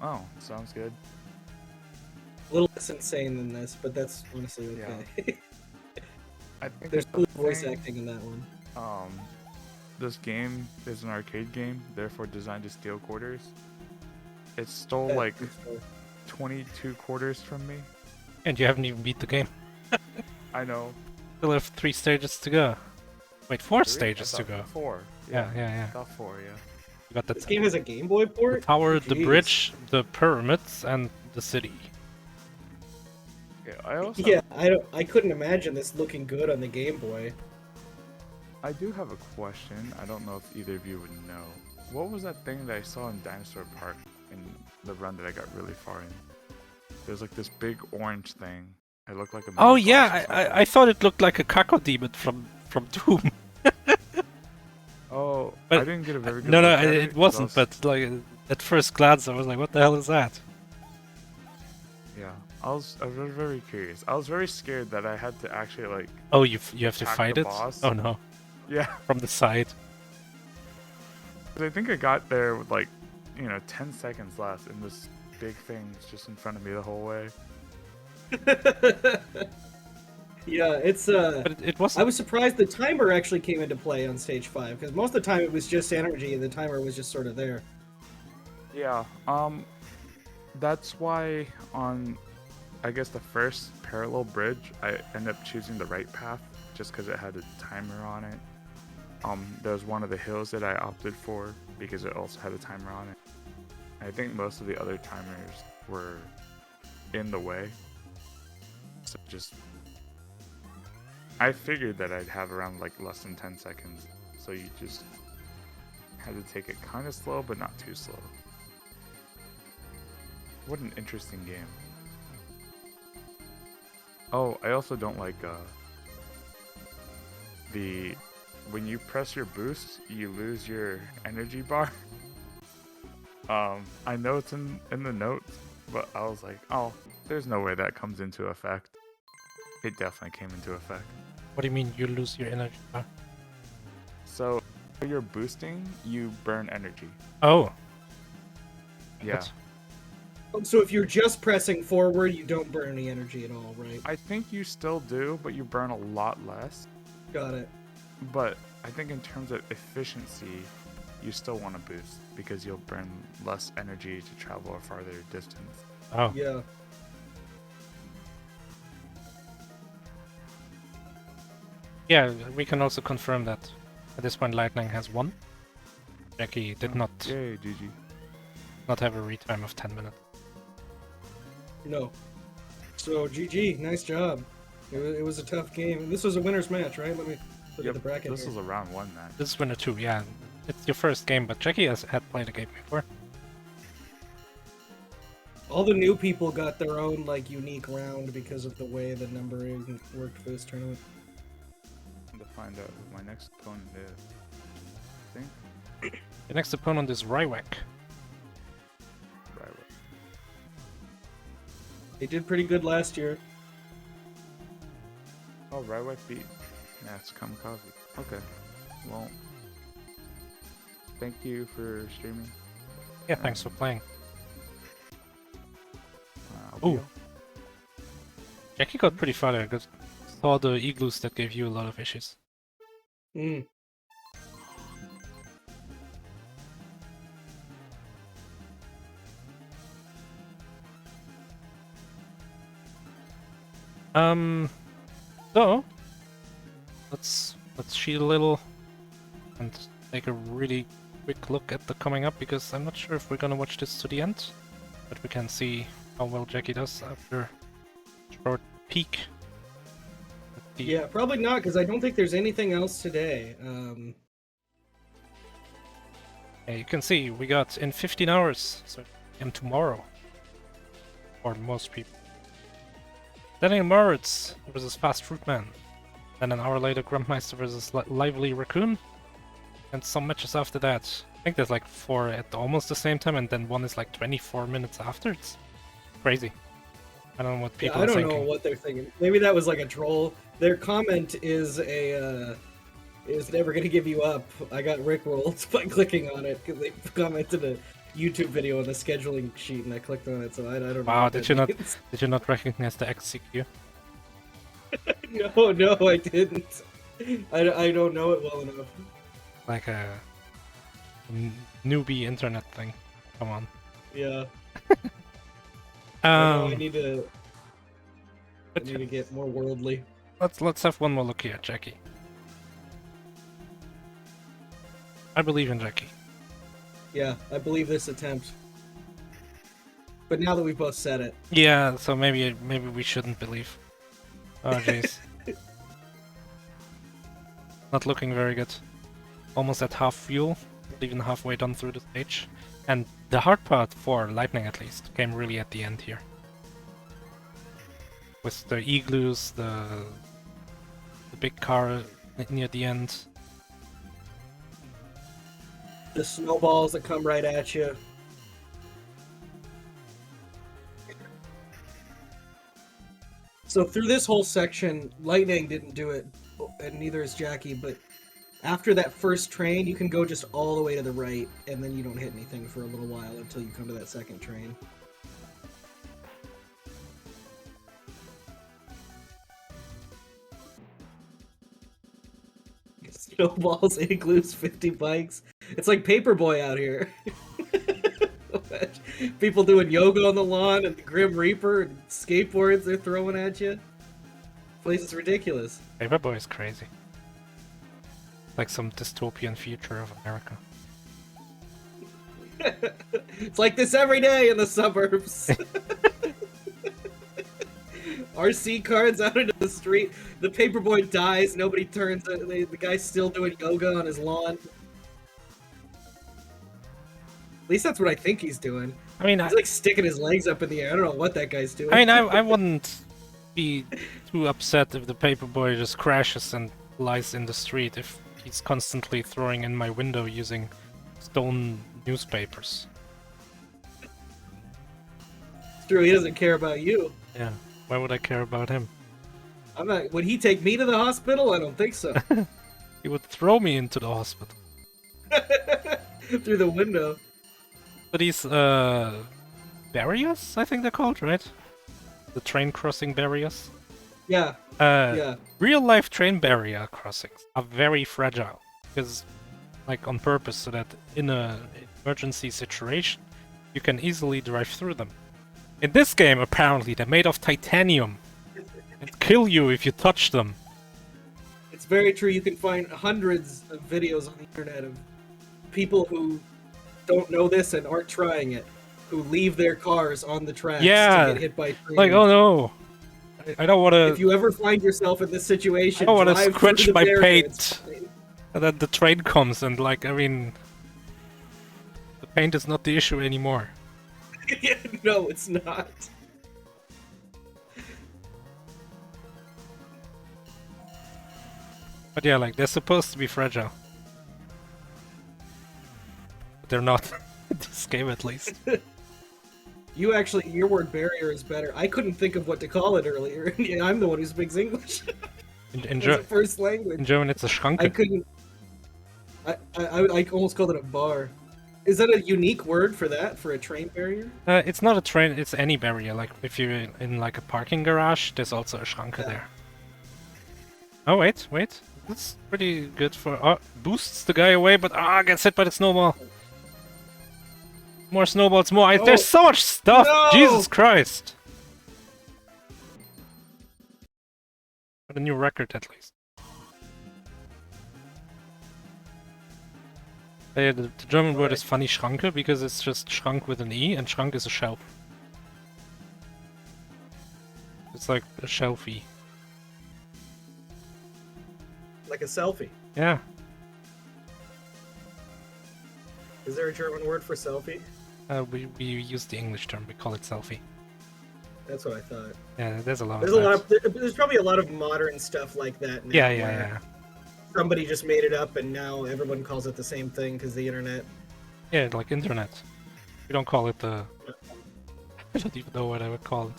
Oh, sounds good. A little less insane than this, but that's honestly okay. Yeah. I think There's the cool voice thing, acting in that one. This game is an arcade game, therefore designed to steal quarters. It stole That like is true. 22 quarters from me. And you haven't even beat the game. I know. Still have 3 stages to go. Wait, 4 3? stages I to thought go. 4. Yeah. I thought 4, yeah. You got the, This game has a Game Boy the port? tower, the Jeez. bridge, the pyramids, and the city. Yeah, I also Yeah, I couldn't imagine this looking good on the Game Boy. I do have a question. I don't know if either of you would know. What was that thing that I saw in Dinosaur Park in the run that I got really far in? There's like this big orange thing. It looked like a Oh mini boss or yeah, something. I thought it looked like a cacodemon from Doom. Oh, But- I didn't get a very good No, look at it 'cause wasn't. But like at first glance, I was like, "What the hell is that?" Yeah, I was very curious. I was very scared that I had to actually like, Oh, you have to Attack fight the it? boss? Oh no, yeah. from the side. 'Cause I think I got there with like, 10 seconds left, and this big thing was just in front of me the whole way. Yeah, it's But it wasn't. I was surprised the timer actually came into play on stage 5, because most of the time it was just energy and the timer was just sort of there. Yeah, that's why on, I guess the first parallel bridge, I ended up choosing the right path just because it had a timer on it. There was one of the hills that I opted for because it also had a timer on it. I think most of the other timers were in the way. So I figured that I'd have around like less than 10 seconds. So you just had to take it kind of slow, but not too slow. What an interesting game. Oh, I also don't like when you press your boost, you lose your energy bar. I know it's in the notes, but I was like, oh, there's no way that comes into effect. It definitely came into effect. What do you mean you lose your energy bar? So when you're boosting, you burn energy. Oh. Yeah. What? So if you're just pressing forward, you don't burn any energy at all, right? I think you still do, but you burn a lot less. Got it. But I think in terms of efficiency, you still want to boost because you'll burn less energy to travel a farther distance. Oh. Yeah. Yeah, we can also confirm that at this point Litenang has won. Jackie did not Yay, GG. have a retime of 10 minutes. No. So GG, nice job. It was a tough game. And this was a winner's match, right? Let me look at the bracket this here. was a round 1 match. This is winner 2, yeah. It's your first game, but Jackie had played a game before. All the new people got their own like unique round because of the way the numbering worked for this tournament. To find out who my next opponent is. I think. Your next opponent is Rywek. Right. They did pretty good last year. Oh, Rywek beat. Yeah, it's Kamikaze. Okay. Well, thank you for streaming. Yeah, thanks for playing. I'll be Ooh. Jackie got pretty far there, because saw the igloos that gave you a lot of issues. Mm. So let's cheat a little and take a really quick look at the coming up, because I'm not sure if we're gonna watch this to the end, but we can see how well Jackie does after a short peek. At the- Yeah, probably not, because I don't think there's anything else today. Yeah, you can see we got in 15 hours, so and tomorrow, for most people. Then in Moritz versus Fast Fruit Man. Then an hour later, Grumpmeister versus Lively Raccoon. And some matches after that. I think there's like 4 at almost the same time, and then one is like 24 minutes after. It's crazy. I don't know what people I are don't thinking. know what they're thinking. Maybe that was like a troll. Their comment is is never gonna give you up. I got rickrolled by clicking on it because they commented a YouTube video on the scheduling sheet and I clicked on it. So I don't know. Wow, what did that you not means. did you not recognize the XCQ? No, I didn't. I don't know it well enough. Like a newbie internet thing. Come on. Yeah. I Um, need to get more worldly. let's have one more look here, Jackie. I believe in Jackie. Yeah, I believe this attempt. But now that we've both said it, Yeah, so maybe we shouldn't believe. Oh jeez. Not looking very good. Almost at half fuel, not even halfway done through the stage. And the hard part for Lightning at least came really at the end here. With the igloos, the big car near the end. the snowballs that come right at you. So through this whole section, Lightning didn't do it, and neither is Jackie, but after that first train, you can go just all the way to the right, and then you don't hit anything for a little while until you come to that second train. Snowballs, igloos, 50 bikes. It's like Paperboy out here. People doing yoga on the lawn and the Grim Reaper and skateboards they're throwing at you. Place is ridiculous. Paperboy is crazy. Like some dystopian future of America. It's like this every day in the suburbs. RC cars out into the street. The Paperboy dies. Nobody turns. The guy's still doing yoga on his lawn. At least that's what I think he's doing. I mean, He's like sticking his legs up in the air. I don't know what that guy's doing. I wouldn't be too upset if the Paperboy just crashes and lies in the street if he's constantly throwing in my window using stone newspapers. It's true. He doesn't care about you. Yeah, why would I care about him? I'm not. Would he take me to the hospital? I don't think so. He would throw me into the hospital. Through the window. But these barriers, I think they're called, right? The train crossing barriers. Yeah. Uh, Yeah. Real life train barrier crossings are very fragile, because, like, on purpose, so that in a emergency situation, you can easily drive through them. In this game, apparently, they're made of titanium and kill you if you touch them. It's very true. You can find hundreds of videos on the internet of people who don't know this and aren't trying it, who leave their cars on the tracks Yeah, to get hit by trains. like, oh no, I don't want If to. you ever find yourself in this situation, I don't want to drive scratch through the my barrier. paint, It's fine. and then the train comes, and like, I mean, the paint is not the issue anymore. No, it's not. But yeah, like they're supposed to be fragile, but they're not. In this game, at least. Your word barrier is better. I couldn't think of what to call it earlier. Yeah, I'm the one who speaks English. In, It's a first language. in German, it's a I Schranke. couldn't. I almost called it a bar. Is that a unique word for that? For a train barrier? It's not a train. It's any barrier. Like if you're in like a parking garage, there's also a Schranke there. Oh wait. That's pretty good for. Oh, boosts the guy away, but gets hit by the snowball. More snowballs, more ice. There's so much stuff! No! Jesus Christ! Got a new record, at least. The German word is funny Schranke, because it's just Schrank with an E, and Schrank is a shelf. It's like a shelfie. Like a selfie. Yeah. Is there a German word for selfie? We use the English term, we call it selfie. That's what I thought. Yeah, there's a lot There's of a lot that. of there's probably a lot of modern stuff like that now. Yeah, where somebody just made it up and now everyone calls it the same thing because the internet. Yeah, like internet. We don't call it I don't even know what I would call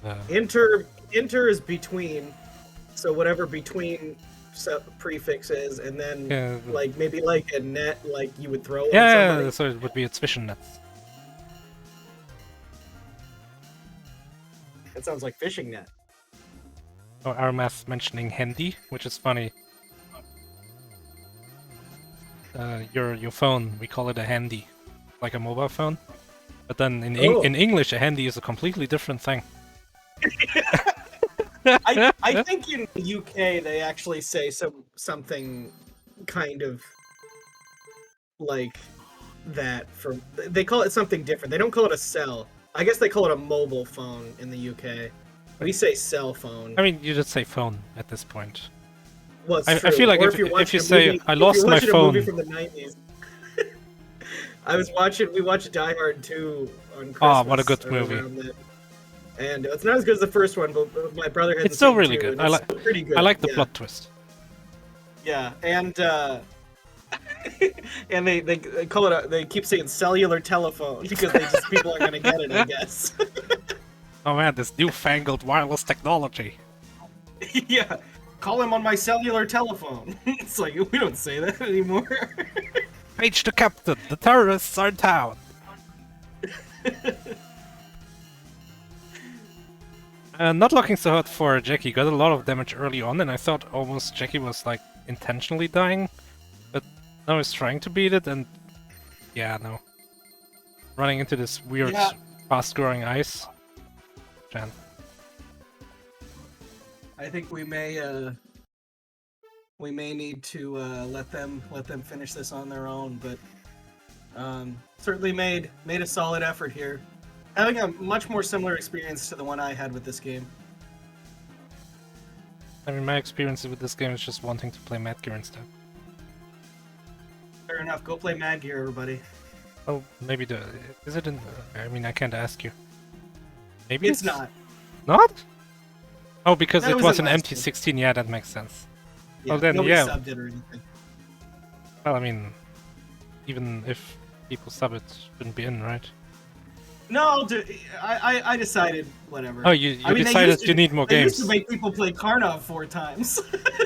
it. Inter is between, so whatever between prefix is, and then Yeah, like maybe like a net, like you would throw. yeah, on somebody. so it would be a Zwischennetz. That sounds like fishing net. Oh, Armath mentioning handy, which is funny. Your phone, we call it a handy, like a mobile phone. But then in English, a handy is a completely different thing. I think in the UK they actually say something kind of like that for they call it something different. They don't call it a cell. I guess they call it a mobile phone in the UK. We say cell phone. I mean, you just say phone at this point. Well, it's I true. feel like Or if you watch a say, movie- "I if lost you're my watching phone." a movie from the 90s. We watched Die Hard 2 on Christmas. Oh, what a good or movie. around then. And it's not as good as the first one, but my brother had It's the still same really too, good. and I it's like. still pretty good. I like the yeah. plot twist. Yeah, and and they call it they keep saying cellular telephone because people aren't gonna get it, I guess. Oh man, this newfangled wireless technology. Yeah, call him on my cellular telephone. It's like we don't say that anymore. Page the captain. The terrorists are in town. Not looking so hot for Jackie. Got a lot of damage early on, and I thought almost Jackie was like intentionally dying, but now he's trying to beat it, and yeah, no. Running into this weird, fast-growing ice. Jan. I think we may need to let them finish this on their own, but certainly made a solid effort here. Having a much more similar experience to the one I had with this game. I mean, my experience with this game is just wanting to play Mad Gear instead. Fair enough. Go play Mad Gear, everybody. Oh, maybe is it in? I mean, I can't ask you. Maybe It's not. Not? Oh, because That it was was in an last MT16. Yeah, that makes sense. Yeah, Well, then, nobody yeah. subbed it or anything. Well, I mean, even if people sub it, shouldn't be in, right? No, I decided whatever. Oh, you I mean, they decided used to- you need more They games. used to make people play Karnov 4 times,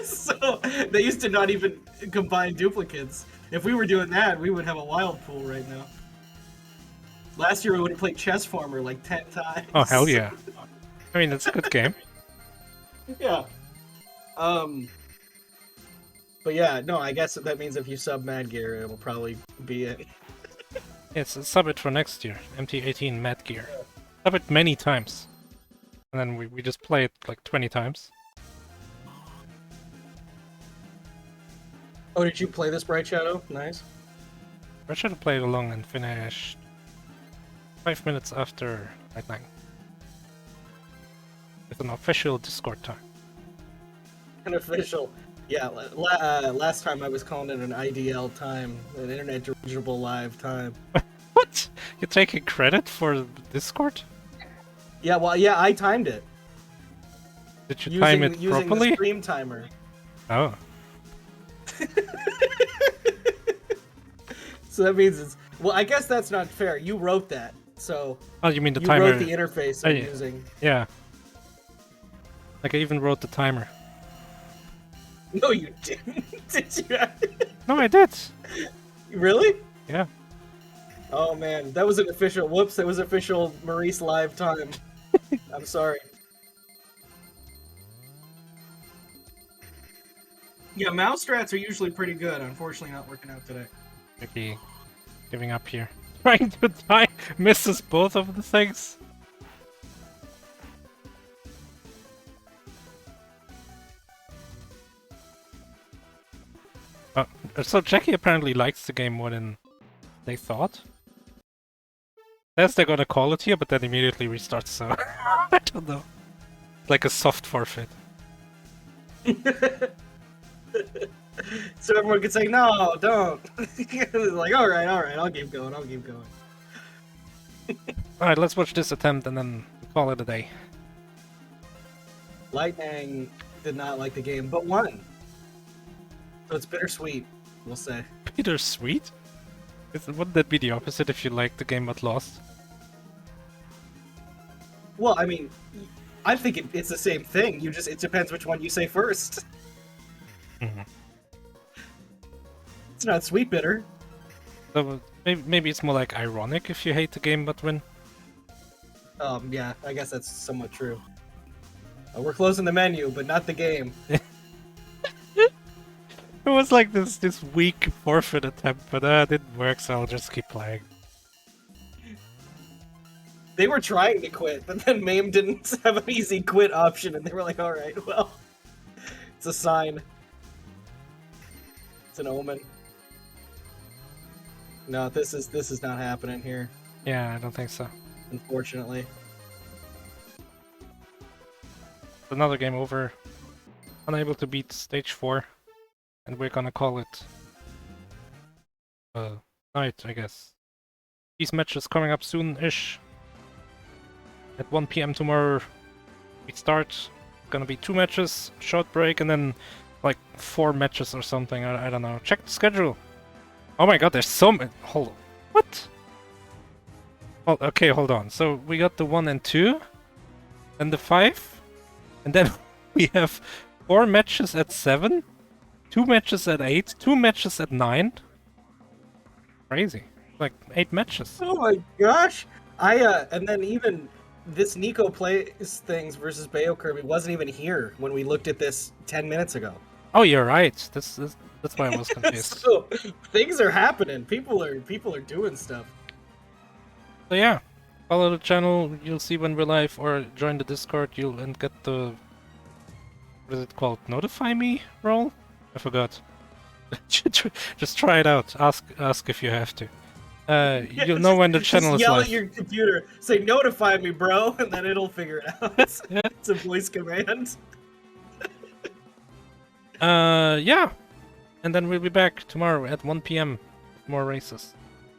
so they used to not even combine duplicates. If we were doing that, we would have a wild pool right now. Last year we would have played Chess Farmer like 10 times. Oh, hell yeah. I mean, it's a good game. Yeah. But yeah, no, I guess that means if you sub Mad Gear, it'll probably be it. It's a sub it for next year. MT18 Mad Gear. Sub it many times. And then we just play it like 20 times. Oh, did you play this Bright Shadow? Nice. I should have played along and finished 5 minutes after Litenang. It's an official Discord time. An official. Yeah, last time I was calling it an IDL time, an Internet Dirigible Live time. What? You're taking credit for Discord? Yeah, well, yeah, I timed it. Did you time it using properly? the stream timer. Oh. So that means it's... Well, I guess that's not fair. You wrote that, so... Oh, you mean the you timer? wrote the interface I'm yeah. using. Yeah. Like I even wrote the timer. No, you didn't. Did you? No, I did. Really? Yeah. Oh man, that was an official. Whoops, that was official Maurice live time. I'm sorry. Yeah, mouse strats are usually pretty good. Unfortunately, not working out today. Maybe giving up here. Trying to die misses both of the things. So Jackie apparently likes the game more than they thought. Says they're gonna call it here, but then immediately restarts, so I don't know. Like a soft forfeit. So everyone could say, no, don't. Like, alright, I'll keep going. Alright, let's watch this attempt and then call it a day. Litenang did not like the game, but won. So it's bittersweet, we'll say. Bittersweet? Wouldn't that be the opposite if you liked the game but lost? Well, I mean, I think it's the same thing. It depends which one you say first. Mm-hmm. It's not sweet bitter. So maybe it's more like ironic if you hate the game but win. Yeah, I guess that's somewhat true. We're closing the menu, but not the game. It was like this weak forfeit attempt, but it didn't work, so I'll just keep playing. They were trying to quit, but then MAME didn't have an easy quit option, and they were like, alright, well, it's a sign. It's an omen. No, this is not happening here, Yeah, I don't think so. unfortunately. Another game over. Unable to beat stage 4. And we're gonna call it night, I guess. These matches coming up soon-ish. At 1 PM tomorrow we start. Gonna be 2 matches, short break, and then like 4 matches or something. I don't know. Check the schedule. Oh my god, there's so many. Hold on. What? Oh, okay, hold on. So we got the 1 and 2, and the 5, and then we have 4 matches at 7, 2 matches at 8, 2 matches at 9. Crazy. Like 8 matches. Oh my gosh! And then even this Nico plays things versus Bayo Kirby wasn't even here when we looked at this 10 minutes ago. Oh, you're right. That's why I was confused. So things are happening. People are doing stuff. So yeah, follow the channel. You'll see when we're live, or join the Discord. And get the, what is it called? Notify me role? I forgot. Just try it out. Ask if you have to. You'll know when the channel is yell live. at your computer, say notify me, bro, and then it'll figure it out. It's a voice command. Yeah. And then we'll be back tomorrow at 1 PM. More races.